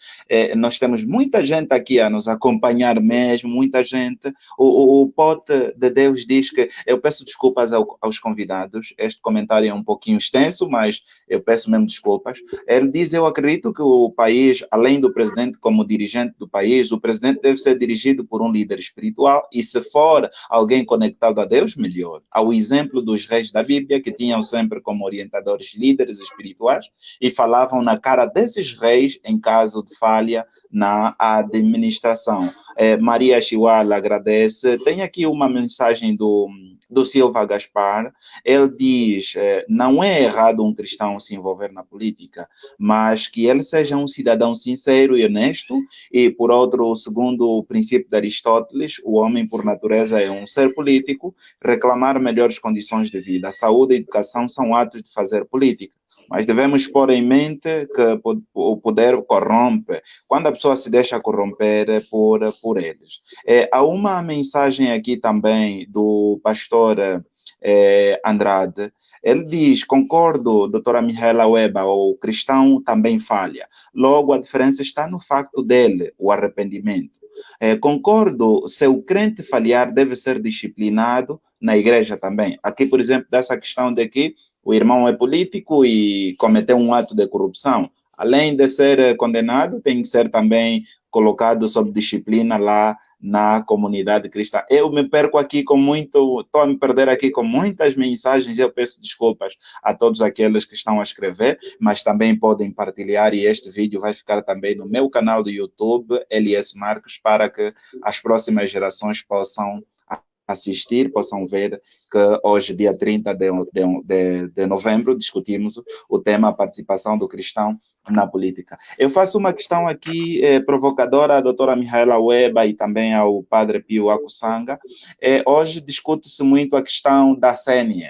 Nós temos muita gente aqui a nos acompanhar mesmo, muita gente. O Pote de Deus diz que, eu peço desculpas aos convidados, este comentário é um pouquinho extenso, mas eu peço mesmo desculpas. Ele diz: eu acredito que o país, além do presidente como dirigente do país, o presidente deve ser dirigido por um líder espiritual, e se for alguém conectado a Deus, melhor. Ao exemplo dos reis da Bíblia, que tinham sempre como orientadores líderes espirituais e falavam na cara desses reis em caso de falha na administração. Maria Chiwala agradece. Tem aqui uma mensagem do do Silva Gaspar. Ele diz, não é errado um cristão se envolver na política, mas que ele seja um cidadão sincero e honesto, e por outro, segundo o princípio de Aristóteles, o homem por natureza é um ser político, reclamar melhores condições de vida. A saúde e a educação são atos de fazer política. Mas devemos pôr em mente que o poder corrompe, quando a pessoa se deixa corromper por eles. Há uma mensagem aqui também do pastor Andrade. Ele diz, concordo, doutora Mihaela Weba, o cristão também falha. Logo, a diferença está no facto dele, o arrependimento. Concordo, se o crente falhar, deve ser disciplinado na igreja também. Aqui, por exemplo, dessa questão de que o irmão é político e cometeu um ato de corrupção. Além de ser condenado, tem que ser também colocado sob disciplina lá na comunidade cristã. Eu me perco aqui estou a me perder aqui com muitas mensagens, eu peço desculpas a todos aqueles que estão a escrever, mas também podem partilhar, e este vídeo vai ficar também no meu canal do YouTube, LS Marques, para que as próximas gerações possam assistir, possam ver que hoje, dia 30 de novembro, discutimos o tema a participação do cristão na política. Eu faço uma questão aqui provocadora à doutora Mihaela Weba e também ao padre Pio Akusanga. Hoje discute-se muito a questão da CNE.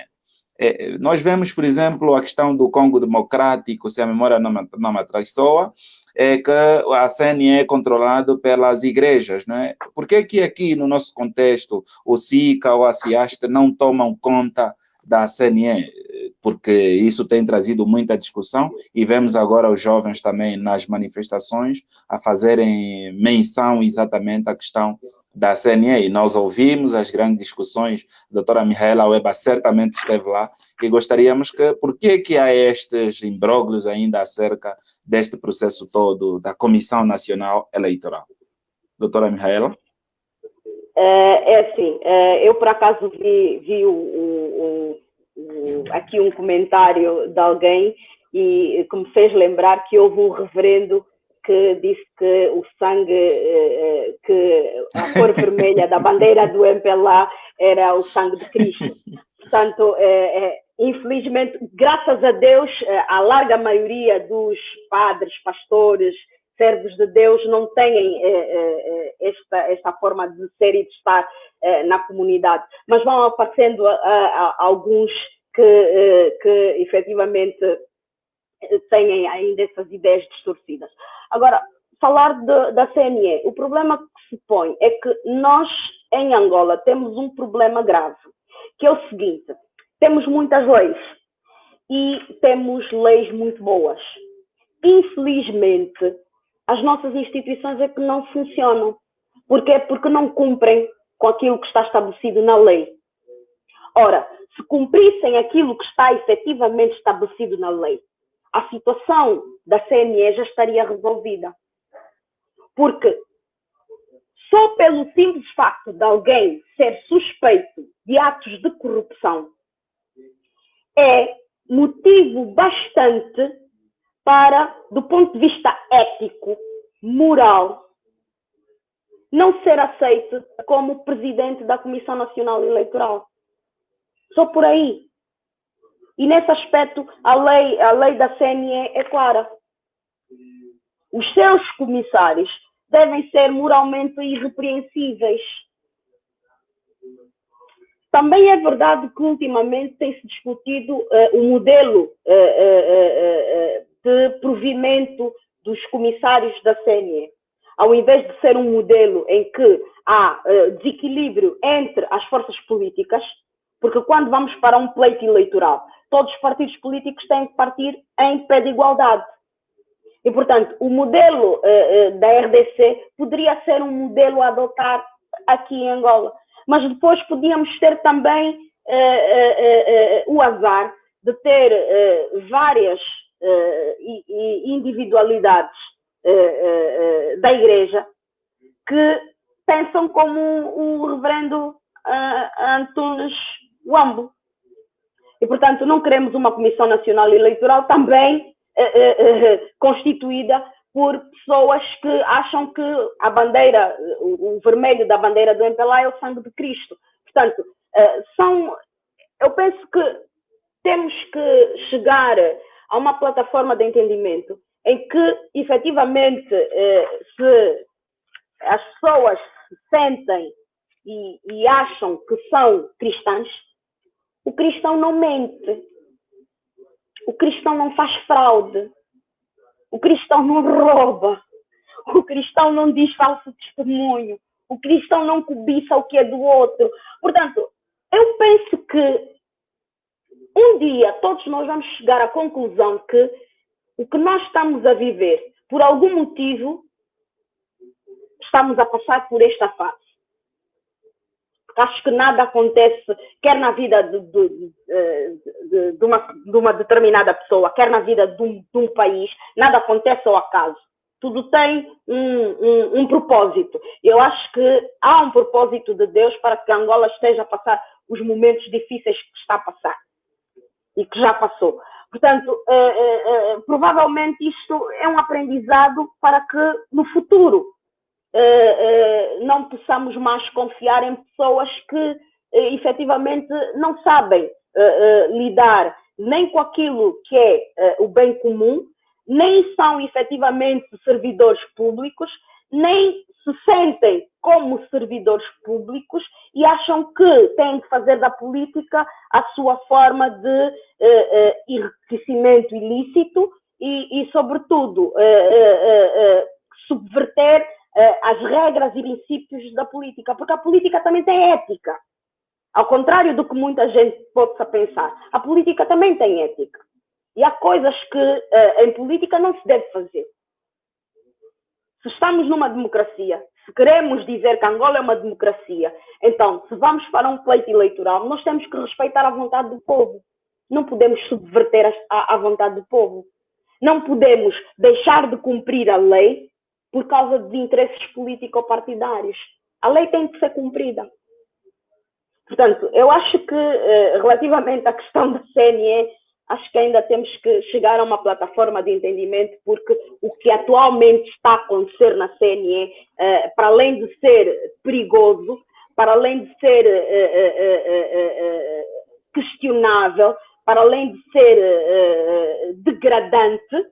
Nós vemos, por exemplo, a questão do Congo Democrático, se a memória não me traiçoa, que a CNE é controlada pelas igrejas, não é? Por que aqui, no nosso contexto, o SICA ou a CIAST não tomam conta da CNE? Porque isso tem trazido muita discussão e vemos agora os jovens também nas manifestações a fazerem menção exatamente à questão da CNE. E nós ouvimos as grandes discussões, a doutora Mihaela Weba certamente esteve lá, e gostaríamos que, por que há estes imbróglios ainda acerca deste processo todo da Comissão Nacional Eleitoral? Doutora Mihaela? Assim, eu por acaso vi aqui um comentário de alguém e que me fez lembrar que houve um reverendo que disse que o sangue, que a cor vermelha da bandeira do MPLA era o sangue de Cristo. Portanto, infelizmente, graças a Deus, a larga maioria dos padres, pastores, servos de Deus não têm esta forma de ser e de estar na comunidade. Mas vão aparecendo alguns que efetivamente têm ainda essas ideias distorcidas. Agora, falar da CNE, o problema que se põe é que nós, em Angola, temos um problema grave, que é o seguinte: temos muitas leis e temos leis muito boas. Infelizmente, as nossas instituições é que não funcionam. Porquê? Porque não cumprem com aquilo que está estabelecido na lei. Ora, se cumprissem aquilo que está efetivamente estabelecido na lei, a situação da CNE já estaria resolvida. Porque só pelo simples facto de alguém ser suspeito de atos de corrupção é motivo bastante para, do ponto de vista ético, moral, não ser aceito como presidente da Comissão Nacional Eleitoral. Só por aí. E nesse aspecto, a lei da CNE é clara. Os seus comissários devem ser moralmente irrepreensíveis. Também é verdade que ultimamente tem-se discutido o modelo de provimento dos comissários da CNE. Ao invés de ser um modelo em que há desequilíbrio entre as forças políticas, porque quando vamos para um pleito eleitoral, todos os partidos políticos têm que partir em pé de igualdade. E, portanto, o modelo da RDC poderia ser um modelo a adotar aqui em Angola. Mas depois podíamos ter também o azar de ter várias individualidades da Igreja que pensam como o reverendo Antunes Wambo. E, portanto, não queremos uma Comissão Nacional Eleitoral também constituída por pessoas que acham que a bandeira, o vermelho da bandeira do MPLA é o sangue de Cristo. Portanto, Eu penso que temos que chegar a uma plataforma de entendimento em que, efetivamente, se as pessoas se sentem e acham que são cristãs, o cristão não mente, o cristão não faz fraude, o cristão não rouba, o cristão não diz falso testemunho, o cristão não cobiça o que é do outro. Portanto, eu penso que um dia todos nós vamos chegar à conclusão que o que nós estamos a viver, por algum motivo, estamos a passar por esta fase. Acho que nada acontece, quer na vida de uma determinada pessoa, quer na vida de um país, nada acontece ao acaso. Tudo tem um propósito. Eu acho que há um propósito de Deus para que Angola esteja a passar os momentos difíceis que está a passar e que já passou. Portanto, provavelmente isto é um aprendizado para que no futuro não possamos mais confiar em pessoas que efetivamente não sabem lidar nem com aquilo que é o bem comum, nem são efetivamente servidores públicos, nem se sentem como servidores públicos e acham que têm que fazer da política a sua forma de enriquecimento ilícito e sobretudo, subverter as regras e princípios da política, porque a política também tem ética. Ao contrário do que muita gente possa pensar, a política também tem ética. E há coisas que em política não se deve fazer. Se estamos numa democracia, se queremos dizer que Angola é uma democracia, então, se vamos para um pleito eleitoral, nós temos que respeitar a vontade do povo. Não podemos subverter a vontade do povo. Não podemos deixar de cumprir a lei por causa de interesses político-partidários. A lei tem que ser cumprida. Portanto, eu acho que, relativamente à questão da CNE, acho que ainda temos que chegar a uma plataforma de entendimento, porque o que atualmente está a acontecer na CNE, para além de ser perigoso, para além de ser questionável, para além de ser degradante,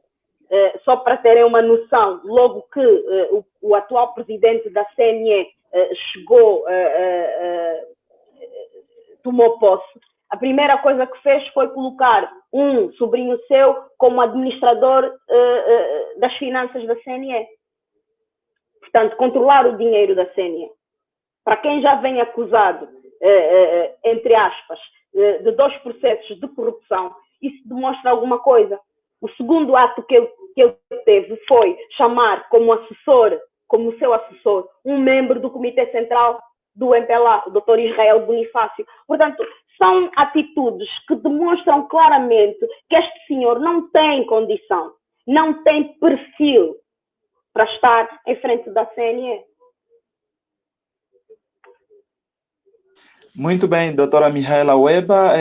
só para terem uma noção, logo que o atual presidente da CNE chegou, tomou posse, a primeira coisa que fez foi colocar um sobrinho seu como administrador das finanças da CNE. Portanto, controlar o dinheiro da CNE. Para quem já vem acusado, entre aspas, de 2 processos de corrupção, isso demonstra alguma coisa. O segundo ato que ele teve foi chamar como assessor, como seu assessor, um membro do Comitê Central do MPLA, o Dr. Israel Bonifácio. Portanto, são atitudes que demonstram claramente que este senhor não tem condição, não tem perfil para estar em frente da CNE. Muito bem, doutora Mihaela Weba.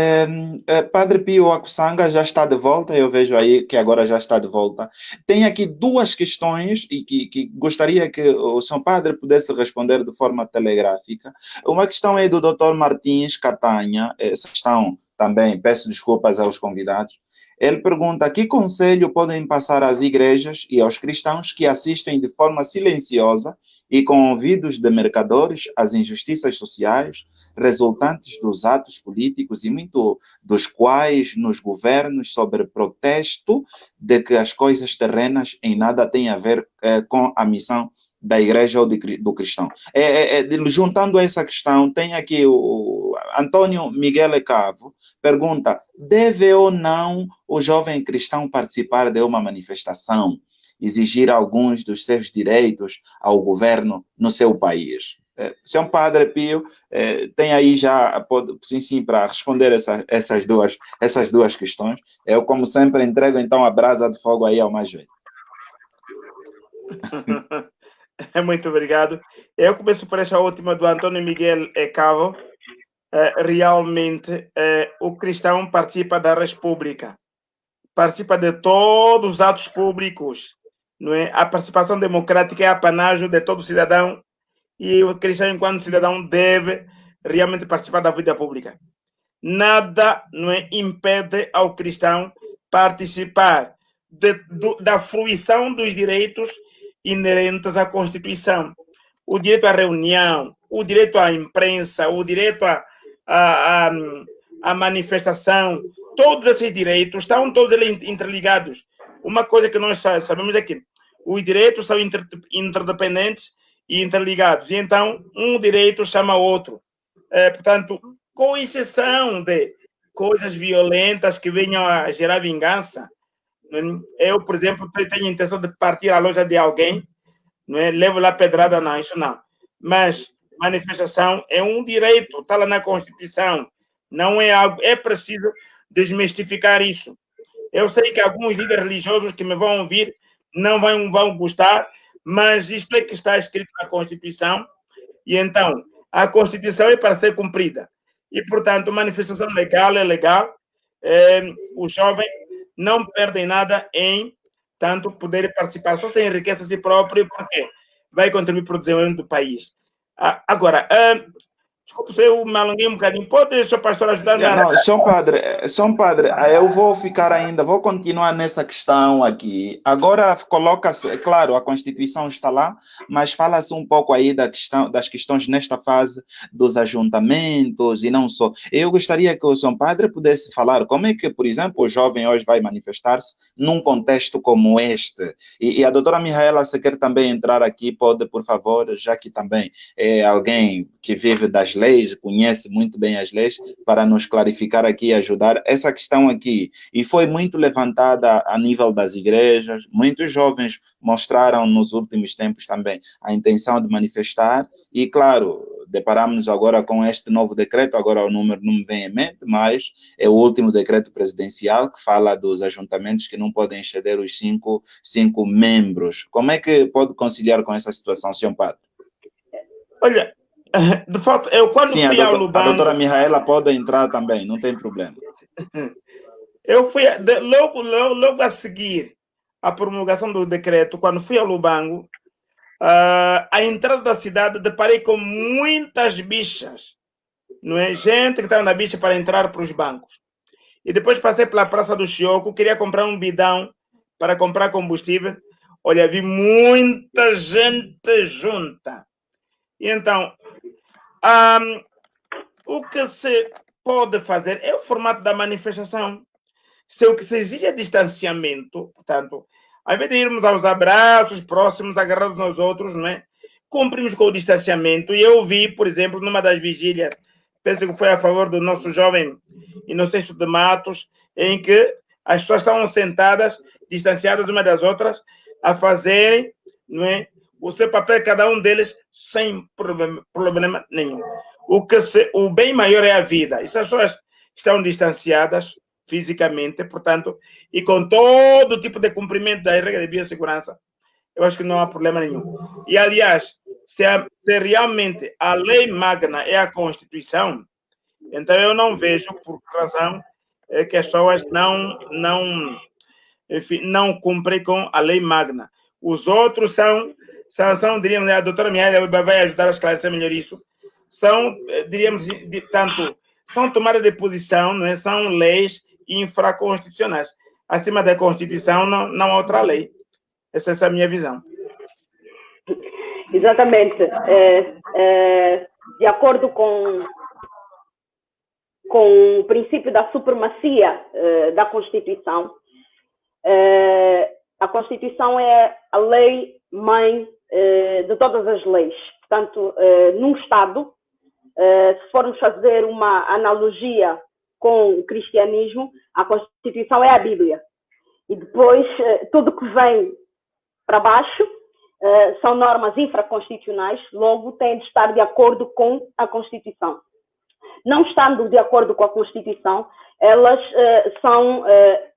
Padre Pio Akusanga já está de volta, eu vejo aí que agora já está de volta. Tem aqui 2 questões e que gostaria que o São Padre pudesse responder de forma telegráfica. Uma questão é do doutor Martins Catanha, essa questão também, peço desculpas aos convidados. Ele pergunta: que conselho podem passar às igrejas e aos cristãos que assistem de forma silenciosa e com ouvidos de mercadores às injustiças sociais resultantes dos atos políticos e muito dos quais nos governos sobre protesto de que as coisas terrenas em nada têm a ver com a missão da igreja ou do cristão. Juntando a essa questão, tem aqui o Antônio Miguel Cavo, pergunta: deve ou não o jovem cristão participar de uma manifestação, exigir alguns dos seus direitos ao governo no seu país? São Padre Pio, tem aí já, sim, para responder essas duas questões. Eu, como sempre, entrego então a brasa de fogo aí ao mais velho. Muito obrigado. Eu começo por essa última do Antônio Miguel Cavo. Realmente, o cristão participa da república, participa de todos os atos públicos, não é? A participação democrática é apanágio de todo cidadão e o cristão, enquanto cidadão, deve realmente participar da vida pública. Nada não é, impede ao cristão participar da fruição dos direitos inerentes à Constituição. O direito à reunião, o direito à imprensa, o direito à manifestação, todos esses direitos estão todos eles interligados. Uma coisa que nós sabemos é que os direitos são interdependentes e interligados. E então, um direito chama outro. Portanto, com exceção de coisas violentas que venham a gerar vingança, eu, por exemplo, tenho a intenção de partir à loja de alguém, não é? Levo lá pedrada, não, isso não. Mas manifestação é um direito, está lá na Constituição. Não é algo, é preciso desmistificar isso. Eu sei que alguns líderes religiosos que me vão ouvir não vão gostar, mas isto é que está escrito na Constituição, e então a Constituição é para ser cumprida. E, portanto, manifestação legal é legal. Os jovens não perdem nada em tanto poderem participar, só se enriquece a si próprio, porque vai contribuir para o desenvolvimento do país. Agora, desculpe se eu me alonguei um bocadinho. Pode, senhor pastor, ajudar-me a... Não, São Padre, eu vou ficar ainda, vou continuar nessa questão aqui. Agora coloca-se, claro, a Constituição está lá, mas fala-se um pouco aí das questões nesta fase dos ajuntamentos e não só. Eu gostaria que o São Padre pudesse falar como é que, por exemplo, o jovem hoje vai manifestar-se num contexto como este. E a doutora Mihaela, se quer também entrar aqui, pode, por favor, já que também é alguém que vive das leis, conhece muito bem as leis, para nos clarificar aqui e ajudar essa questão aqui. E foi muito levantada a nível das igrejas, muitos jovens mostraram nos últimos tempos também a intenção de manifestar e, claro, deparamos agora com este novo decreto, agora o número não me vem em mente, mas é o último decreto presidencial que fala dos ajuntamentos que não podem exceder os cinco membros. Como é que pode conciliar com essa situação, senhor Padre? Olha, de fato, eu quando fui ao Lubango... A doutora Mihaela pode entrar também, não tem problema. Eu fui, logo a seguir a promulgação do decreto, quando fui ao Lubango, a entrada da cidade, deparei com muitas bichas, não é? Gente que estava na bicha para entrar para os bancos. E depois passei pela Praça do Chioco, queria comprar um bidão para comprar combustível. Olha, vi muita gente junta. E então, o que se pode fazer é o formato da manifestação. Se o que se exige é distanciamento, portanto, ao invés de irmos aos abraços próximos, agarrados aos outros, não é? Cumprimos com o distanciamento. E eu vi, por exemplo, numa das vigílias, penso que foi a favor do nosso jovem Inocêncio de Matos, em que as pessoas estavam sentadas, distanciadas umas das outras, a fazerem, não é? O seu papel, cada um deles, sem problema nenhum. O bem maior é a vida. E se as pessoas estão distanciadas fisicamente, portanto, e com todo tipo de cumprimento da regra de biossegurança, eu acho que não há problema nenhum. E, aliás, se realmente a lei magna é a Constituição, então eu não vejo por que razão que as pessoas não cumprem com a lei magna. Os outros são diríamos, a doutora Mihaela vai ajudar a esclarecer melhor isso, diríamos, tanto, são tomadas de posição, não é? São leis infraconstitucionais. Acima da Constituição não há outra lei. Essa é a minha visão. Exatamente. De acordo com o princípio da supremacia da Constituição, a Constituição é a lei mãe de todas as leis. Portanto, num Estado, se formos fazer uma analogia com o cristianismo, a Constituição é a Bíblia. E depois, tudo que vem para baixo são normas infraconstitucionais, logo tem de estar de acordo com a Constituição. Não estando de acordo com a Constituição, elas são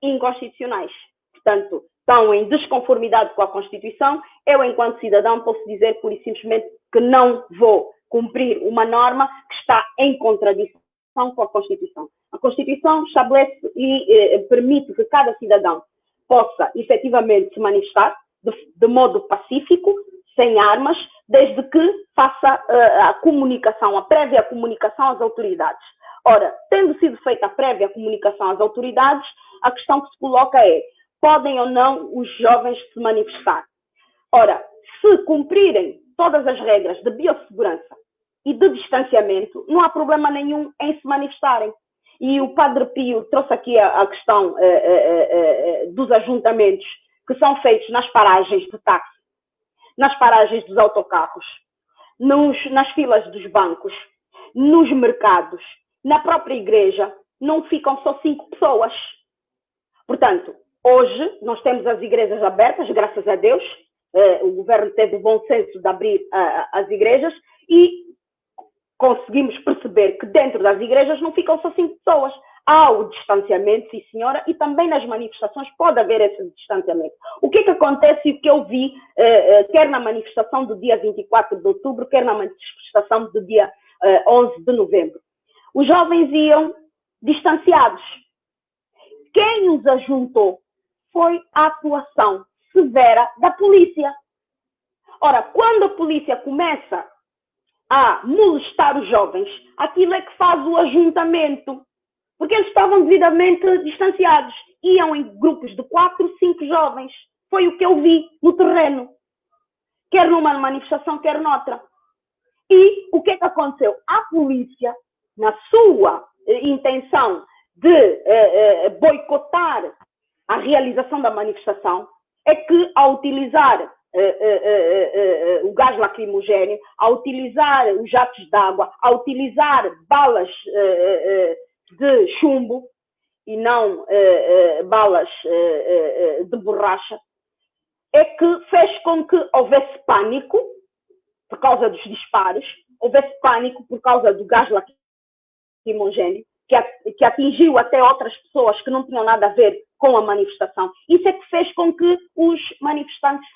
inconstitucionais. Portanto, estão em desconformidade com a Constituição. Eu, enquanto cidadão, posso dizer pura e simplesmente que não vou cumprir uma norma que está em contradição com a Constituição. A Constituição estabelece e permite que cada cidadão possa efetivamente se manifestar de modo pacífico, sem armas, desde que faça a comunicação, a prévia comunicação às autoridades. Ora, tendo sido feita a prévia comunicação às autoridades, a questão que se coloca é: podem ou não os jovens se manifestar? Ora, se cumprirem todas as regras de biossegurança e de distanciamento, não há problema nenhum em se manifestarem. E o Padre Pio trouxe aqui a questão dos ajuntamentos que são feitos nas paragens de táxi, nas paragens dos autocarros, nas filas dos bancos, nos mercados, na própria igreja, não ficam só 5 pessoas. Portanto, hoje nós temos as igrejas abertas, graças a Deus. O governo teve o bom senso de abrir as igrejas e conseguimos perceber que dentro das igrejas não ficam só 5 pessoas. Há o distanciamento, sim senhora, e também nas manifestações pode haver esse distanciamento. O que é que acontece e o que eu vi, quer na manifestação do dia 24 de outubro, quer na manifestação do dia 11 de novembro? Os jovens iam distanciados. Quem os ajuntou foi a atuação severa da polícia. Ora, quando a polícia começa a molestar os jovens, aquilo é que faz o ajuntamento, porque eles estavam devidamente distanciados, iam em grupos de 4, 5 jovens. Foi o que eu vi no terreno, quer numa manifestação, quer noutra. E o que é que aconteceu? A polícia, na sua intenção de boicotar a realização da manifestação, é que, ao utilizar o gás lacrimogéneo, ao utilizar os jatos de água, ao utilizar balas de chumbo e não balas de borracha, é que fez com que houvesse pânico por causa dos disparos, houvesse pânico por causa do gás lacrimogéneo, que atingiu até outras pessoas que não tinham nada a ver com a manifestação. Isso é que fez com que os manifestantes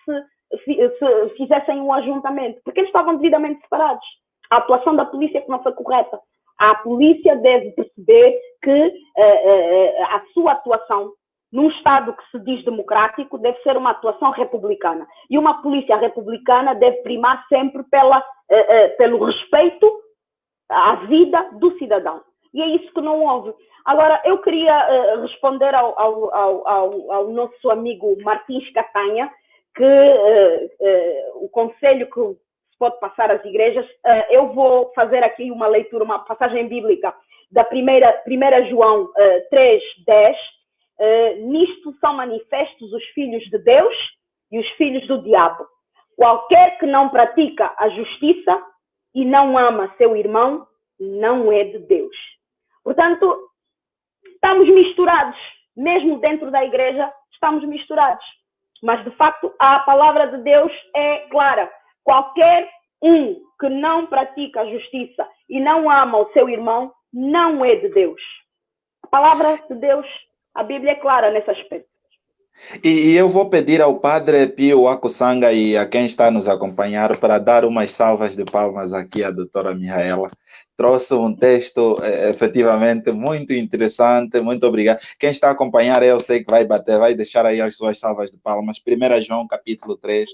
se fizessem um ajuntamento, porque eles estavam devidamente separados. A atuação da polícia que não foi correta. A polícia deve perceber que a sua atuação num Estado que se diz democrático deve ser uma atuação republicana. E uma polícia republicana deve primar sempre pelo respeito à vida do cidadão. E é isso que não houve. Agora, eu queria responder ao nosso amigo Martins Catanha, que o conselho que se pode passar às igrejas, eu vou fazer aqui uma leitura, uma passagem bíblica da 1 João 3:10. Nisto são manifestos os filhos de Deus e os filhos do diabo. Qualquer que não pratica a justiça e não ama seu irmão, não é de Deus. Portanto, estamos misturados. Mesmo dentro da igreja, estamos misturados. Mas, de facto, a palavra de Deus é clara. Qualquer um que não pratica a justiça e não ama o seu irmão, não é de Deus. A palavra de Deus, a Bíblia é clara nesse aspecto. E eu vou pedir ao Padre Pio Akusanga e a quem está a nos acompanhar para dar umas salvas de palmas aqui à doutora Mihaela. Trouxe um texto efetivamente muito interessante, muito obrigado. Quem está a acompanhar, eu sei que vai deixar aí as suas salvas de palmas. 1 João capítulo 3,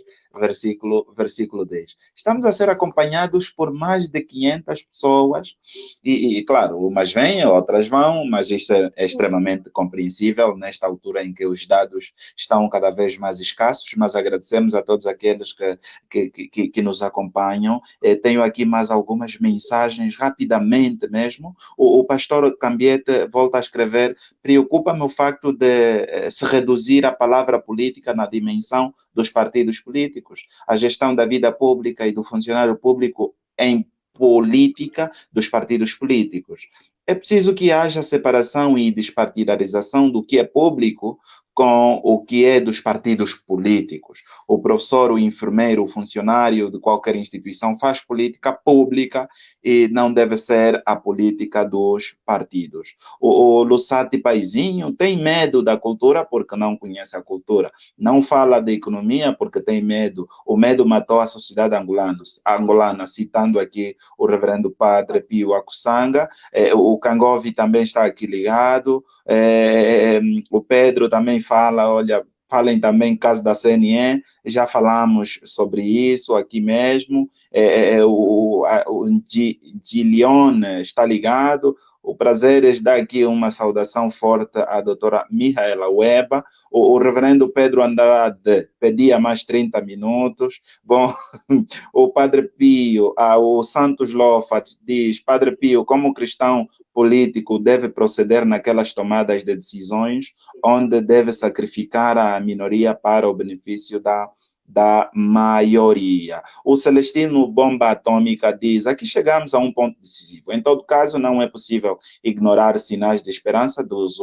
versículo 10. Estamos a ser acompanhados por mais de 500 pessoas e claro, umas vêm, outras vão, mas isto é extremamente compreensível nesta altura em que os dados estão cada vez mais escassos, mas agradecemos a todos aqueles que nos acompanham. Tenho aqui mais algumas mensagens rapidamente mesmo. O pastor Cambiete volta a escrever: preocupa-me o facto de se reduzir a palavra política na dimensão dos partidos políticos. A gestão da vida pública e do funcionário público em política dos partidos políticos. É preciso que haja separação e despartidarização do que é público com o que é dos partidos políticos. O professor, o enfermeiro, o funcionário de qualquer instituição faz política pública e não deve ser a política dos partidos. O Lussati Paizinho tem medo da cultura porque não conhece a cultura. Não fala de economia porque tem medo. O medo matou a sociedade angolana, citando aqui o reverendo Padre Pio Akusanga. O Kangovi também está aqui ligado. O Pedro também fala, olha, falem também caso da CNN, já falamos sobre isso aqui mesmo, o Gilion está ligado. O prazer é dar aqui uma saudação forte à doutora Mihaela Weba. O reverendo Pedro Andrade pedia mais 30 minutos. Bom, o Padre Pio, o Santos Lofat diz, Padre Pio, como cristão político deve proceder naquelas tomadas de decisões onde deve sacrificar a minoria para o benefício da maioria. O Celestino Bomba Atômica diz, aqui chegamos a um ponto decisivo. Em todo caso, não é possível ignorar sinais de esperança dos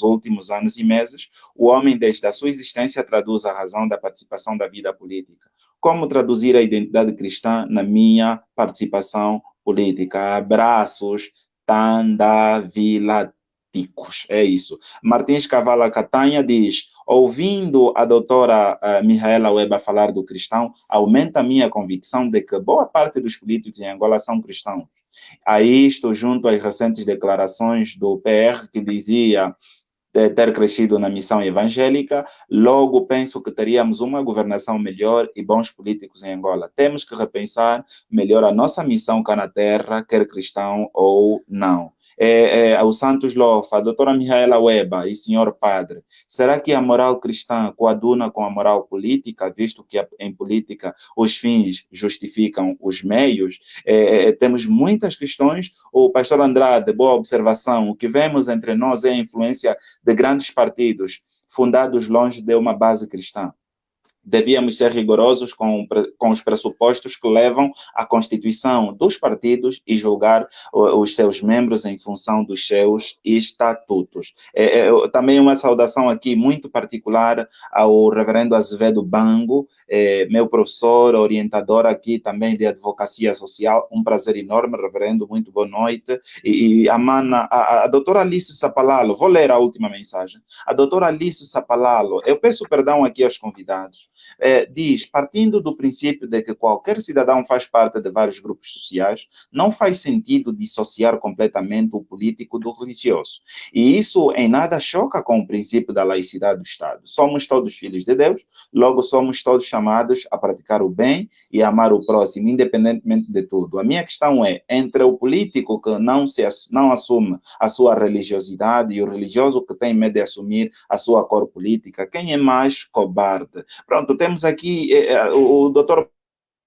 últimos anos e meses. O homem, desde a sua existência, traduz a razão da participação da vida política. Como traduzir a identidade cristã na minha participação política? Abraços, Tandavilaticos. É isso. Martins Cavala Catanha diz, ouvindo a doutora Mihaela Weba falar do cristão, aumenta a minha convicção de que boa parte dos políticos em Angola são cristãos. A isto, junto às recentes declarações do PR, que dizia ter crescido na missão evangélica, logo penso que teríamos uma governação melhor e bons políticos em Angola. Temos que repensar melhor a nossa missão cá na terra, quer cristão ou não. O Santos Lofa, a doutora Mihaela Weba e senhor padre, será que a moral cristã coaduna com a moral política, visto que em política os fins justificam os meios? Temos muitas questões. O pastor Andrade, boa observação, o que vemos entre nós é a influência de grandes partidos fundados longe de uma base cristã. Devíamos ser rigorosos com os pressupostos que levam à constituição dos partidos e julgar os seus membros em função dos seus estatutos. Também uma saudação aqui muito particular ao reverendo Azevedo Bango, meu professor, orientador aqui também de advocacia social. Um prazer enorme, reverendo, muito boa noite. E a doutora Alice Sapalalo, vou ler a última mensagem. A doutora Alice Sapalalo, eu peço perdão aqui aos convidados. Diz, partindo do princípio de que qualquer cidadão faz parte de vários grupos sociais, não faz sentido dissociar completamente o político do religioso. E isso em nada choca com o princípio da laicidade do Estado. Somos todos filhos de Deus, logo somos todos chamados a praticar o bem e amar o próximo, independentemente de tudo. A minha questão é, entre o político que não assume a sua religiosidade e o religioso que tem medo de assumir a sua cor política, quem é mais cobarde? Pronto, temos aqui o doutor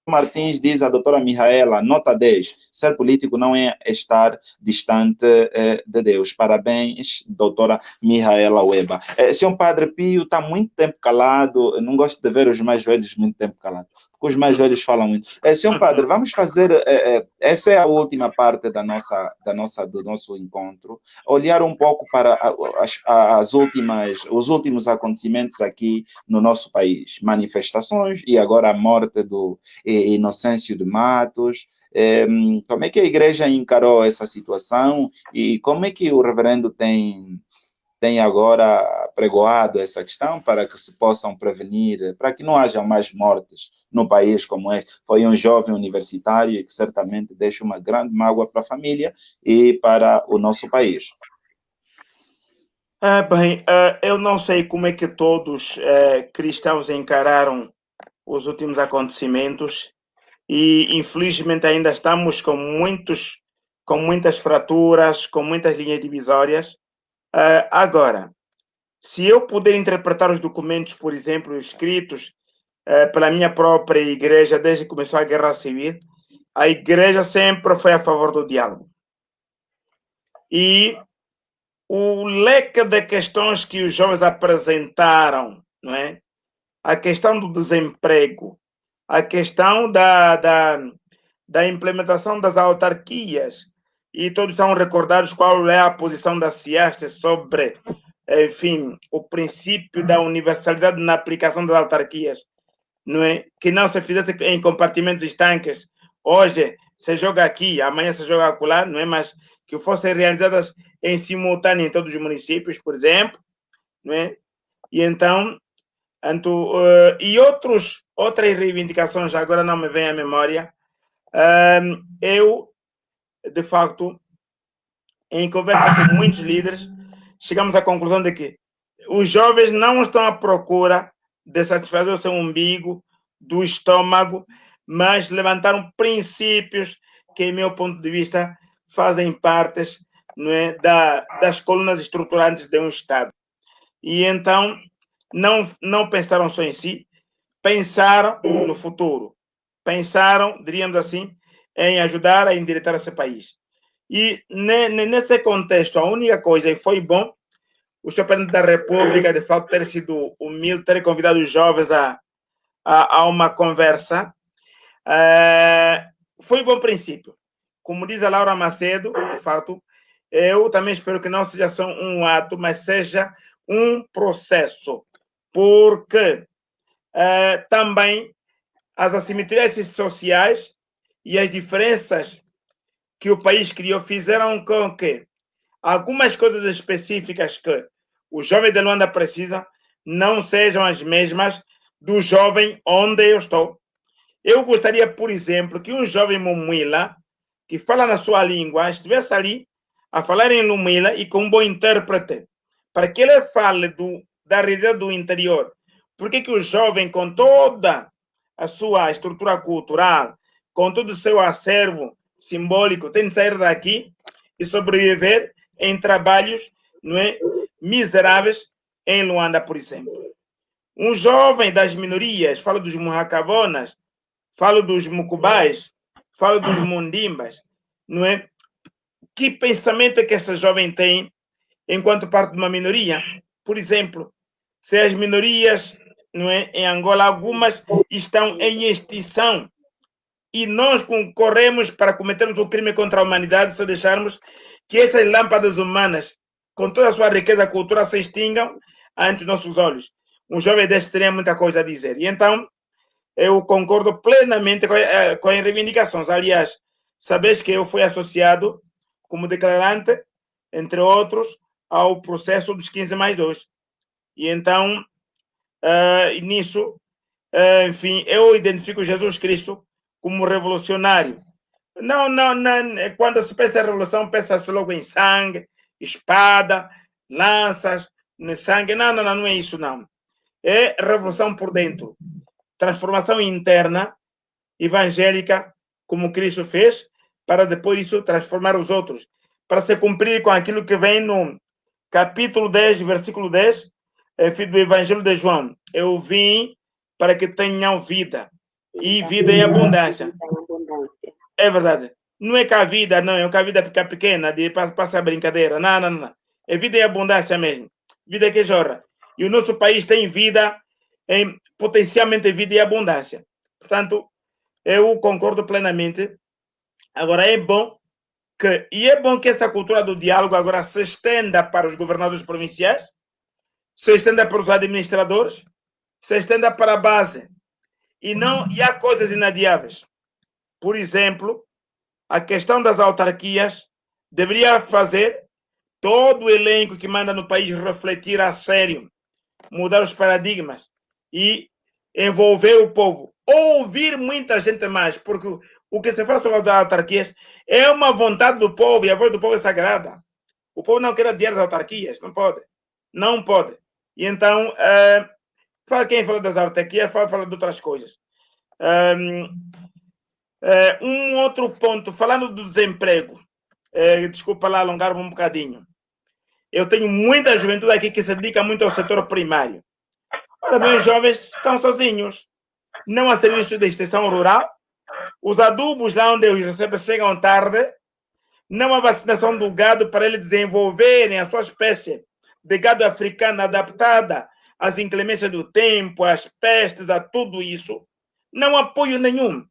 Martins diz à doutora Mihaela, nota 10, ser político não é estar distante de Deus. Parabéns, doutora Mihaela Weba. Senhor Padre Pio está muito tempo calado, não gosto de ver os mais velhos muito tempo calados, porque os mais velhos falam muito. Senhor Padre, vamos fazer, essa é a última parte do nosso encontro, olhar um pouco para os últimos acontecimentos aqui no nosso país, manifestações e agora a morte do Inocêncio de Matos. Como é que a igreja encarou essa situação e como é que o reverendo tem agora pregoado essa questão para que se possam prevenir, para que não haja mais mortes no país como este? Foi um jovem universitário que certamente deixa uma grande mágoa para a família e para o nosso país. Eu não sei como é que todos cristãos encararam os últimos acontecimentos e infelizmente ainda estamos com muitas fraturas, com muitas linhas divisórias. Agora, se eu puder interpretar os documentos, por exemplo, escritos pela minha própria igreja desde que começou a Guerra Civil, a igreja sempre foi a favor do diálogo. E o leque de questões que os jovens apresentaram, não é? A questão do desemprego, a questão da implementação das autarquias, e todos estão recordados qual é a posição da CIAST sobre, enfim, o princípio da universalidade na aplicação das autarquias, não é? Que não se fizesse em compartimentos estanques. Hoje se joga aqui, amanhã se joga acolá, não é? Mas que fossem realizadas em simultâneo em todos os municípios, por exemplo, não é? E então, e outras reivindicações, agora não me vem à memória. Eu, de facto, em conversa com muitos líderes, chegamos à conclusão de que os jovens não estão à procura de satisfazer o seu umbigo, do estômago, mas levantaram princípios que, em meu ponto de vista, fazem parte, não é, das colunas estruturantes de um Estado. E então não pensaram só em si, pensaram no futuro, pensaram, diríamos assim, em ajudar a endireitar esse país. E nesse contexto, a única coisa, e foi bom, o Sr. Presidente da República, de fato, ter sido humilde, ter convidado os jovens a uma conversa, foi um bom princípio. Como diz a Laura Macedo, de fato, eu também espero que não seja só um ato, mas seja um processo, porque também as assimetrias sociais e as diferenças que o país criou fizeram com que algumas coisas específicas que o jovem de Luanda precisa não sejam as mesmas do jovem onde eu estou. Eu gostaria, por exemplo, que um jovem Mumuila, que fala na sua língua, estivesse ali a falar em Lumuila e com um bom intérprete, para que ele fale da realidade do interior. Por que o jovem, com toda a sua estrutura cultural, com todo o seu acervo simbólico, tem de sair daqui e sobreviver em trabalhos, não é, miseráveis em Luanda, por exemplo? Um jovem das minorias, falo dos Muhakabonas, falo dos Mucubais, falo dos Mundimbas, não é? Que pensamento é que essa jovem tem enquanto parte de uma minoria? Por exemplo, se as minorias, não é, em Angola, algumas estão em extinção e nós concorremos para cometermos um crime contra a humanidade se deixarmos que essas lâmpadas humanas, com toda a sua riqueza cultural, se extingam ante os nossos olhos. Um jovem deste teria muita coisa a dizer. E então, eu concordo plenamente com as reivindicações. Aliás, sabes que eu fui associado como declarante, entre outros, ao processo dos 15+2. E então, nisso, enfim, eu identifico Jesus Cristo como revolucionário. Não, quando se pensa em revolução, pensa-se logo em sangue, espada, lanças, sangue. Não é isso, não. É revolução por dentro. Transformação interna, evangélica, como Cristo fez, para depois isso transformar os outros, para se cumprir com aquilo que vem no capítulo 10, versículo 10, do Evangelho de João. Eu vim para que tenham vida, e vida em abundância. É verdade. Não é que a vida, não, é que a vida fica pequena, de passar brincadeira. Não. É vida em abundância mesmo. Vida que jorra. E o nosso país tem vida, potencialmente vida em abundância. Portanto, eu concordo plenamente. Agora, é bom que essa cultura do diálogo agora se estenda para os governadores provinciais, se estenda para os administradores, se estenda para a base. E há coisas inadiáveis. Por exemplo, a questão das autarquias deveria fazer todo o elenco que manda no país refletir a sério, mudar os paradigmas e envolver o povo. Ouvir muita gente mais, porque o que se faz sobre as autarquias é uma vontade do povo e a voz do povo é sagrada. O povo não quer adiar as autarquias, não pode. Não pode. E então, quem fala das autarquias fala de outras coisas. Um outro ponto, falando do desemprego, desculpa lá alongar-me um bocadinho. Eu tenho muita juventude aqui que se dedica muito ao setor primário. Ora bem, os jovens estão sozinhos. Não há serviço de extensão rural. Os adubos lá onde os recebem chegam tarde. Não há vacinação do gado para eles desenvolverem a sua espécie de gado africano adaptada às inclemências do tempo, às pestes, a tudo isso. Não há apoio nenhum.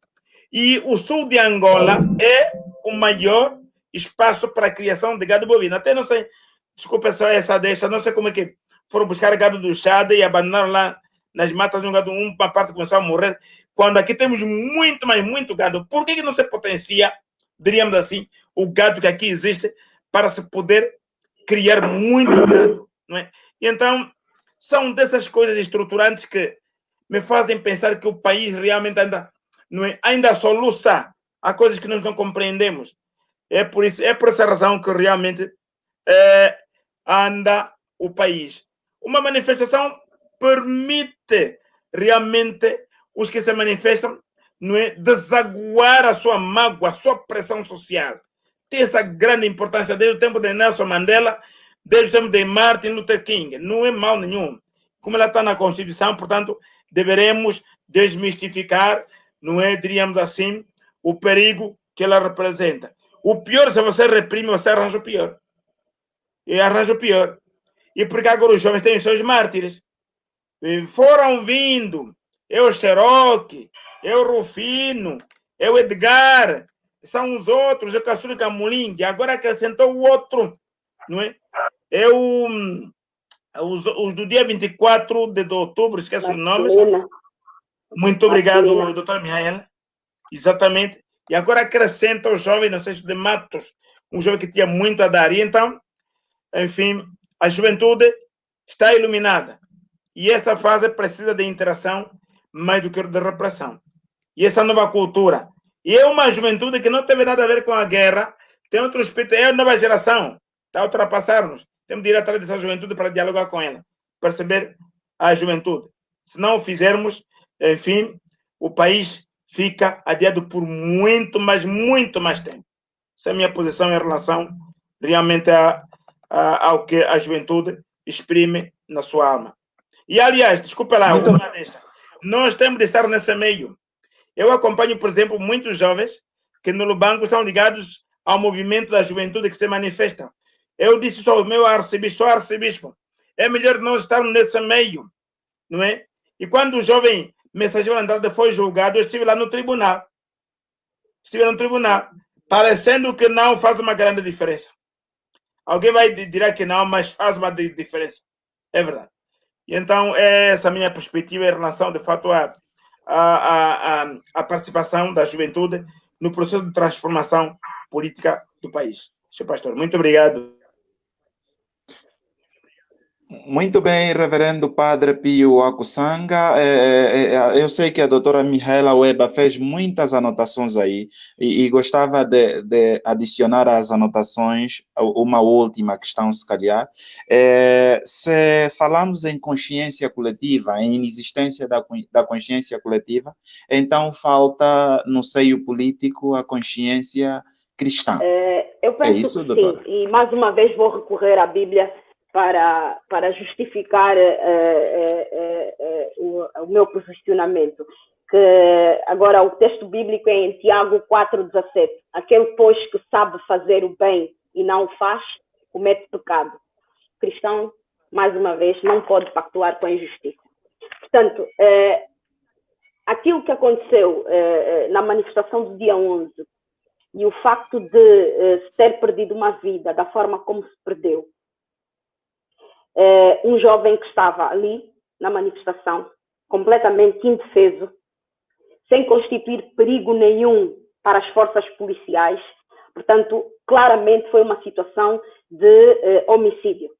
E o sul de Angola é o maior espaço para a criação de gado bovino. Até não sei, desculpa só essa deixa, não sei como é que foram buscar gado do Chad e abandonaram lá nas matas, uma parte começou a morrer, quando aqui temos muito, mas muito gado. Por que não se potencia, diríamos assim, o gado que aqui existe para se poder criar muito gado? Não é? E então, são dessas coisas estruturantes que me fazem pensar que o país realmente ainda soluça a coisas que nós não compreendemos. É por essa razão que realmente anda o país. Uma manifestação permite realmente os que se manifestam, não é, desaguar a sua mágoa, a sua pressão social. Tem essa grande importância desde o tempo de Nelson Mandela, desde o tempo de Martin Luther King. Não é mal nenhum. Como ela está na Constituição, portanto, deveremos desmistificar, não é, diríamos assim, o perigo que ela representa. O pior, se você reprime, você arranja o pior. E arranja o pior. E porque agora os jovens têm os seus mártires. E foram vindo. É o Cherokee, é o Rufino, é o Edgar, são os outros, é o Caçula Camulim, e agora acrescentou o outro, não é? É os do dia 24 de outubro, esqueço os nomes. Muito obrigado, doutora Mihaela. Exatamente. E agora acrescenta o jovem, não sei se de Matos, um jovem que tinha muito a dar. E então, enfim, a juventude está iluminada. E essa fase precisa de interação mais do que de repressão. E essa nova cultura. E é uma juventude que não teve nada a ver com a guerra, tem outro espírito, é a nova geração, está a ultrapassar-nos. Temos de ir atrás dessa juventude para dialogar com ela, perceber a juventude. Se não o fizermos, enfim, o país fica adiado por muito, mas muito mais tempo. Essa é a minha posição em relação realmente ao que a juventude exprime na sua alma. E, aliás, desculpa lá, uma deixa. Nós temos de estar nesse meio. Eu acompanho, por exemplo, muitos jovens que no Lubango estão ligados ao movimento da juventude que se manifesta. Eu disse só ao meu arcebispo, é melhor nós estarmos nesse meio, não é? E quando o jovem Mensageiro Andrade foi julgado, eu estive lá no tribunal. Estive no tribunal, parecendo que não faz uma grande diferença. Alguém vai dizer que não, mas faz uma diferença. É verdade. E então, é essa a minha perspectiva em relação, de fato, a participação da juventude no processo de transformação política do país. Senhor pastor, muito obrigado. Muito bem, reverendo Padre Pio Akusanga. Eu sei que a doutora Mihaela Weba fez muitas anotações aí e gostava de adicionar às anotações uma última questão, se calhar. Se falamos em consciência coletiva, em inexistência da consciência coletiva, então falta no seio político a consciência cristã. Eu penso isso, que doutora? sim, e mais uma vez vou recorrer à Bíblia para justificar o meu posicionamento. Que agora o texto bíblico é em Tiago 4,17. Aquele, pois, que sabe fazer o bem e não o faz, comete pecado. O cristão, mais uma vez, não pode pactuar com a injustiça. Portanto, aquilo que aconteceu na manifestação do dia 11 e o facto de se ter perdido uma vida da forma como se perdeu, um jovem que estava ali na manifestação, completamente indefeso, sem constituir perigo nenhum para as forças policiais. Portanto, claramente foi uma situação de homicídio.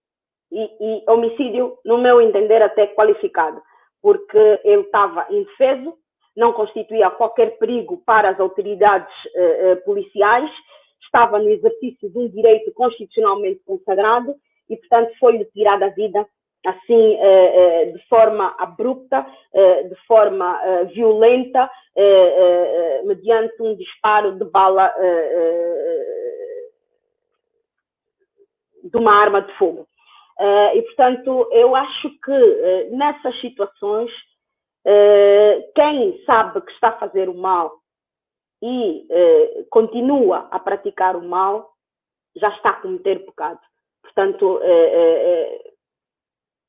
E homicídio, no meu entender, até qualificado, porque ele estava indefeso, não constituía qualquer perigo para as autoridades policiais, estava no exercício de um direito constitucionalmente consagrado, e, portanto, foi-lhe tirada a vida assim, de forma abrupta, de forma violenta, mediante um disparo de bala de uma arma de fogo. E, portanto, eu acho que nessas situações, quem sabe que está a fazer o mal e continua a praticar o mal, já está a cometer pecado. Portanto,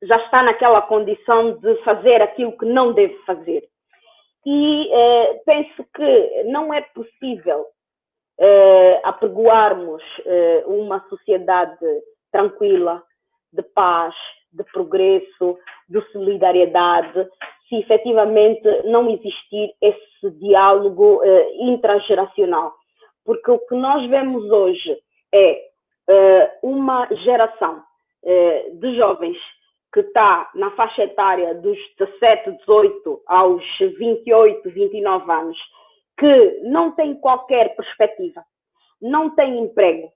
já está naquela condição de fazer aquilo que não deve fazer. E penso que não é possível apregoarmos uma sociedade tranquila, de paz, de progresso, de solidariedade, se efetivamente não existir esse diálogo intrageracional. Porque o que nós vemos hoje é uma geração de jovens que está na faixa etária dos 17, 18 aos 28, 29 anos, que não tem qualquer perspectiva, não tem emprego,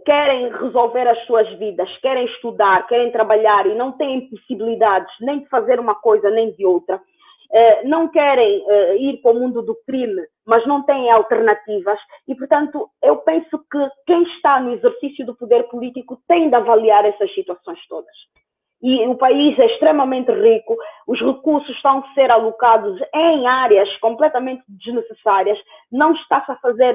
querem resolver as suas vidas, querem estudar, querem trabalhar e não têm possibilidades nem de fazer uma coisa nem de outra, não querem ir para o mundo do crime, mas não têm alternativas. E, portanto, eu penso que quem está no exercício do poder político tem de avaliar essas situações todas. E o país é extremamente rico, os recursos estão a ser alocados em áreas completamente desnecessárias, não está-se a fazer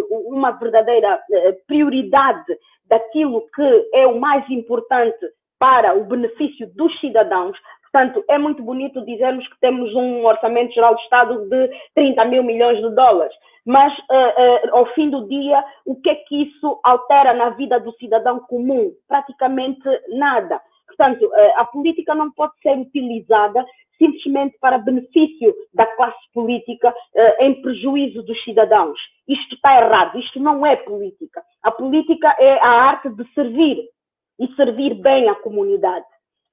uma verdadeira prioridade daquilo que é o mais importante para o benefício dos cidadãos. Portanto, é muito bonito dizermos que temos um orçamento geral do Estado de 30 mil milhões de dólares, mas ao fim do dia, o que é que isso altera na vida do cidadão comum? Praticamente nada. Portanto, a política não pode ser utilizada simplesmente para benefício da classe política em prejuízo dos cidadãos. Isto está errado, isto não é política. A política é a arte de servir e servir bem a comunidade.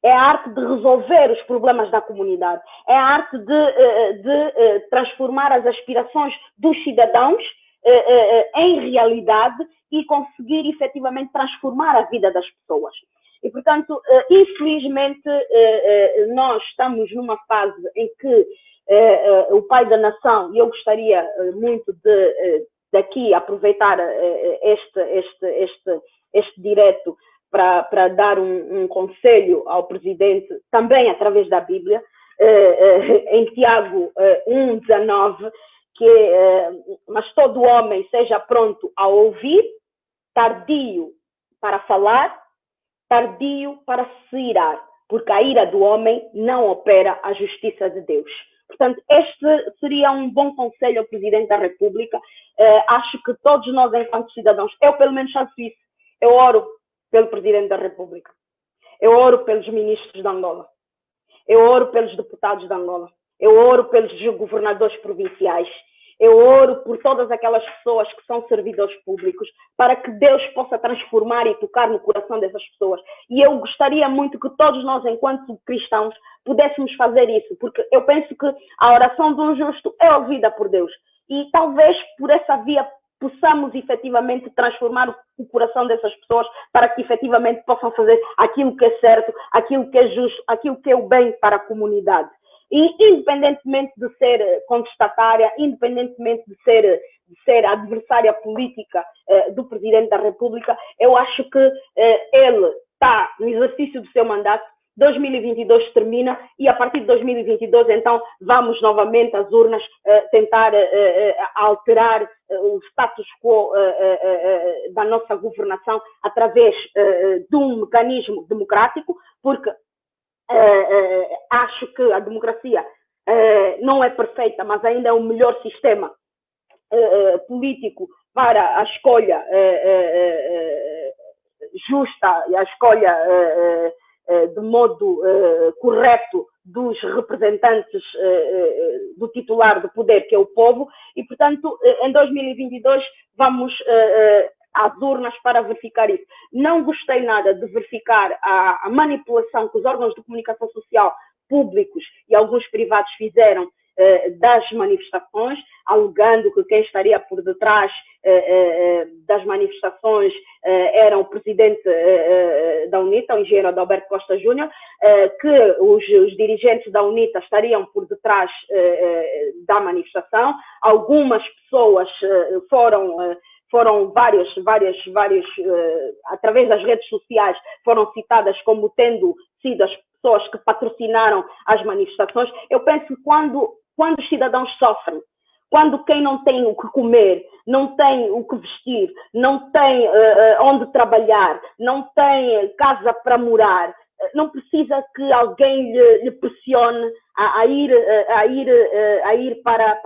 É a arte de resolver os problemas da comunidade. É a arte de transformar as aspirações dos cidadãos em realidade e conseguir efetivamente transformar a vida das pessoas. E, portanto, infelizmente, nós estamos numa fase em que o pai da nação, e eu gostaria muito de daqui aproveitar este direto para dar um conselho ao presidente, também através da Bíblia, em Tiago 1,19, que mas todo homem seja pronto a ouvir, tardio para falar, tardio para se irar, porque a ira do homem não opera a justiça de Deus. Portanto, este seria um bom conselho ao Presidente da República. Acho que todos nós, enquanto cidadãos, eu pelo menos faço isso, eu oro pelo Presidente da República, eu oro pelos ministros de Angola, eu oro pelos deputados de Angola, eu oro pelos governadores provinciais, eu oro por todas aquelas pessoas que são servidores públicos, para que Deus possa transformar e tocar no coração dessas pessoas. E eu gostaria muito que todos nós, enquanto cristãos, pudéssemos fazer isso, porque eu penso que a oração de um justo é ouvida por Deus. E talvez por essa via possamos efetivamente transformar o coração dessas pessoas para que efetivamente possam fazer aquilo que é certo, aquilo que é justo, aquilo que é o bem para a comunidade. E independentemente de ser contestatária, independentemente de ser adversária política do Presidente da República, eu acho que ele está no exercício do seu mandato. 2022 termina e a partir de 2022, então, vamos novamente às urnas tentar alterar o status quo da nossa governação através de um mecanismo democrático, porque acho que a democracia não é perfeita, mas ainda é o melhor sistema político para a escolha justa e a escolha de modo correto dos representantes do titular do poder, que é o povo, e, portanto, em 2022 vamos às urnas para verificar isso. Não gostei nada de verificar a manipulação que os órgãos de comunicação social públicos e alguns privados fizeram das manifestações, alegando que quem estaria por detrás das manifestações era o presidente da UNITA, o engenheiro Adalberto Costa Júnior, que os dirigentes da UNITA estariam por detrás da manifestação. Algumas pessoas foram várias, através das redes sociais, foram citadas como tendo sido as pessoas que patrocinaram as manifestações. Eu penso que quando os cidadãos sofrem, quando quem não tem o que comer, não tem o que vestir, não tem onde trabalhar, não tem casa para morar, não precisa que alguém lhe pressione a ir para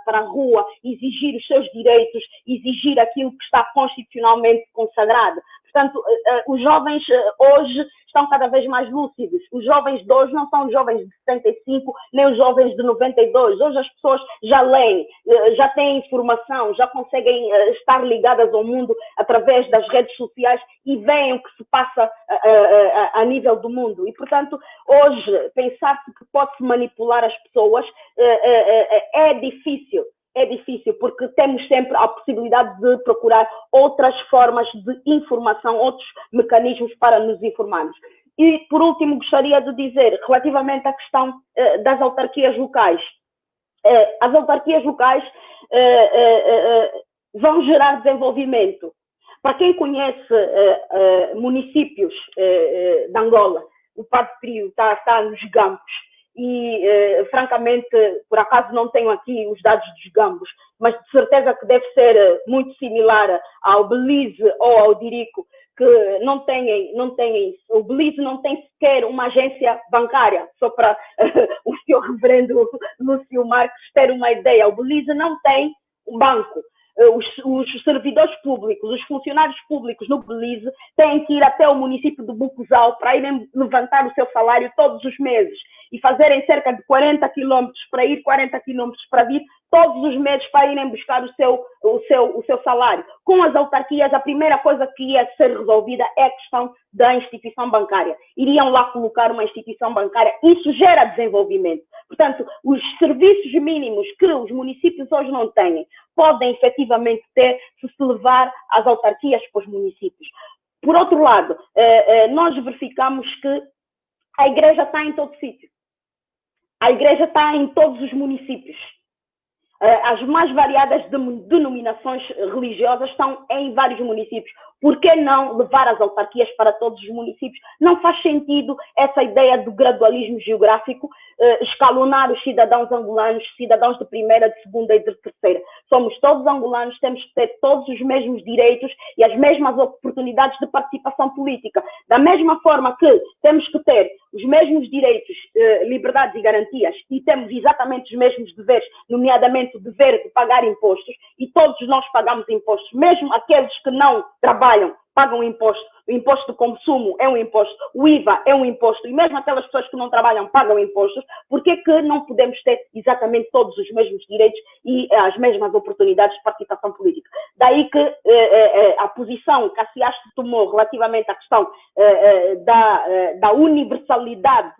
a rua, exigir os seus direitos, exigir aquilo que está constitucionalmente consagrado. Portanto, os jovens hoje estão cada vez mais lúcidos. Os jovens de hoje não são os jovens de 75, nem os jovens de 92. Hoje as pessoas já leem, já têm informação, já conseguem estar ligadas ao mundo através das redes sociais e veem o que se passa a nível do mundo. E, portanto, hoje, pensar-se que pode-se manipular as pessoas é difícil. é difícil, porque temos sempre a possibilidade de procurar outras formas de informação, outros mecanismos para nos informarmos. E, por último, gostaria de dizer, relativamente à questão das autarquias locais. As autarquias locais vão gerar desenvolvimento. Para quem conhece municípios de Angola, o Padre Pio está nos Gambos e, francamente, por acaso não tenho aqui os dados dos Gambos, mas de certeza que deve ser muito similar ao Belize ou ao Dirico, que não têm o Belize não tem sequer uma agência bancária, só para o senhor reverendo Lúcio Marques ter uma ideia. O Belize não tem um banco. Os servidores públicos, os funcionários públicos no Belize têm que ir até o município de Bucuzal para irem levantar o seu salário todos os meses e fazerem cerca de 40 quilômetros para ir, 40 quilômetros para vir, todos os meses para irem buscar o seu salário. Com as autarquias, a primeira coisa que ia ser resolvida é a questão da instituição bancária. Iriam lá colocar uma instituição bancária, isso gera desenvolvimento. Portanto, os serviços mínimos que os municípios hoje não têm, podem efetivamente ter se levar as autarquias para os municípios. Por outro lado, nós verificamos que a igreja está em todo sítio. A igreja está em todos os municípios. As mais variadas denominações religiosas estão em vários municípios. Por que não levar as autarquias para todos os municípios? Não faz sentido essa ideia do gradualismo geográfico, escalonar os cidadãos angolanos, cidadãos de primeira, de segunda e de terceira. Somos todos angolanos, temos que ter todos os mesmos direitos e as mesmas oportunidades de participação política. Da mesma forma que temos que ter os mesmos direitos, liberdades e garantias e temos exatamente os mesmos deveres, nomeadamente o dever de pagar impostos, e todos nós pagamos impostos, mesmo aqueles que não trabalham, pagam imposto. O imposto de consumo é um imposto, o IVA é um imposto, e mesmo aquelas pessoas que não trabalham pagam impostos. Por que que não podemos ter exatamente todos os mesmos direitos e as mesmas oportunidades de participação política? Daí que a posição que a CIAST tomou relativamente à questão da universalidade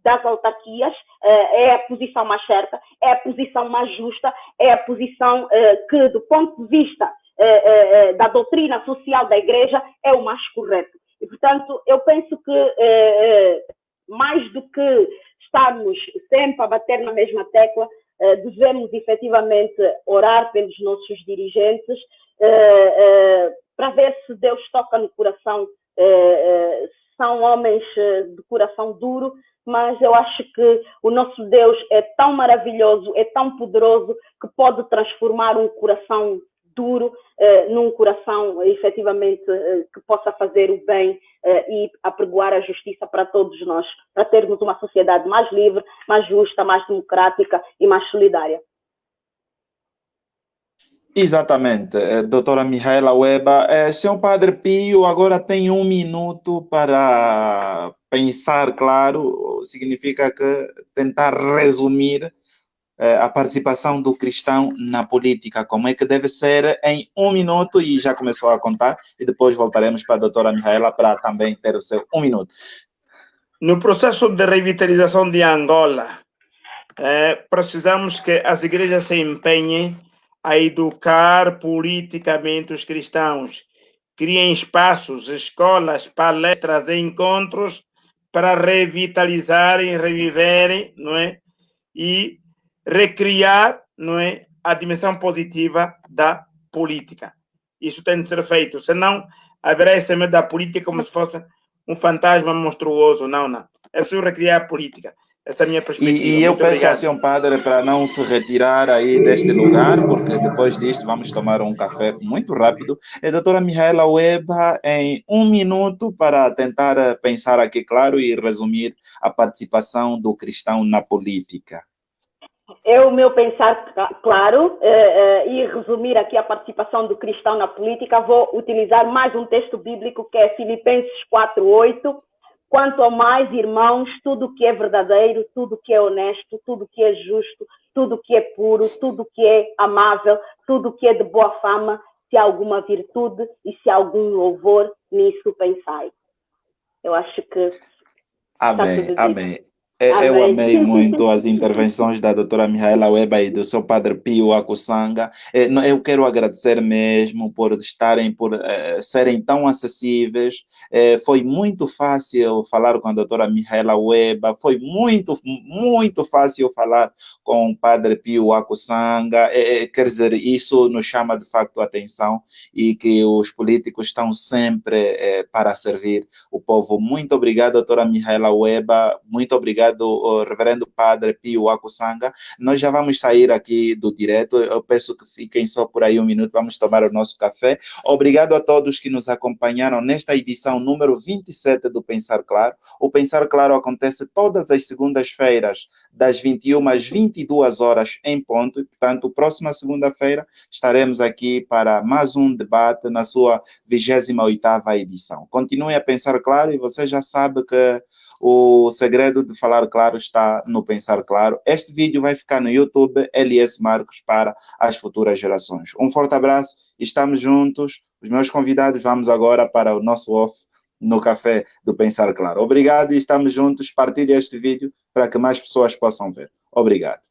das autarquias é a posição mais certa, é a posição mais justa, é a posição que, do ponto de vista da doutrina social da Igreja, é o mais correto. E, portanto, eu penso que, mais do que estarmos sempre a bater na mesma tecla, devemos efetivamente orar pelos nossos dirigentes para ver se Deus toca no coração. São homens de coração duro, mas eu acho que o nosso Deus é tão maravilhoso, é tão poderoso, que pode transformar um coração duro num coração, efetivamente, que possa fazer o bem e apregoar a justiça para todos nós, para termos uma sociedade mais livre, mais justa, mais democrática e mais solidária. Exatamente, doutora Mihaela Weba. Senhor Padre Pio, agora tem 1 minuto para pensar, claro, significa que tentar resumir a participação do cristão na política, como é que deve ser em 1 minuto, e já começou a contar, e depois voltaremos para a doutora Mihaela para também ter o seu 1 minuto. No processo de revitalização de Angola, precisamos que as igrejas se empenhem a educar politicamente os cristãos, criem espaços, escolas, palestras e encontros para revitalizarem, reviverem, não é? E recriar, não é, a dimensão positiva da política. Isso tem de ser feito, senão haverá esse medo da política como se fosse um fantasma monstruoso. Não. É preciso recriar a política. Essa é a minha perspectiva. E eu peço ao senhor padre para não se retirar aí deste lugar, porque depois disto vamos tomar um café muito rápido. Doutora Mihaela Weba, em 1 minuto para tentar pensar aqui, claro, e resumir a participação do cristão na política. O meu pensar claro e resumir aqui a participação do cristão na política, vou utilizar mais um texto bíblico que é Filipenses 4:8. Quanto ao mais, irmãos, tudo que é verdadeiro, tudo que é honesto, tudo que é justo, tudo que é puro, tudo que é amável, tudo que é de boa fama, se há alguma virtude e se há algum louvor, nisso pensai. Eu acho que amém, amém. Eu Amém. amei muito as intervenções da doutora Mihaela Weba e do seu padre Pio Akusanga. Eu quero agradecer mesmo por estarem, por serem tão acessíveis. Foi muito fácil falar com a doutora Mihaela Weba, foi muito fácil falar com o padre Pio Akusanga. Quer dizer, isso nos chama de facto a atenção e que os políticos estão sempre para servir o povo. Muito obrigado, doutora Mihaela Weba. Muito obrigado, reverendo padre Pio Akusanga. Nós já vamos sair aqui do direto. Eu peço que fiquem só por aí um minuto. Vamos tomar o nosso café. Obrigado a todos que nos acompanharam nesta edição número 27 do Pensar Claro. O Pensar Claro acontece todas as segundas-feiras, das 21 às 22 horas em ponto. E, portanto, próxima segunda-feira estaremos aqui para mais um debate na sua 28ª edição. Continue a pensar claro e você já sabe que o segredo de falar claro está no pensar claro. Este vídeo vai ficar no YouTube LS Marcos para as futuras gerações. Um forte abraço, estamos juntos. Os meus convidados, vamos agora para o nosso off no Café do Pensar Claro. Obrigado e estamos juntos. Partilhe este vídeo para que mais pessoas possam ver. Obrigado.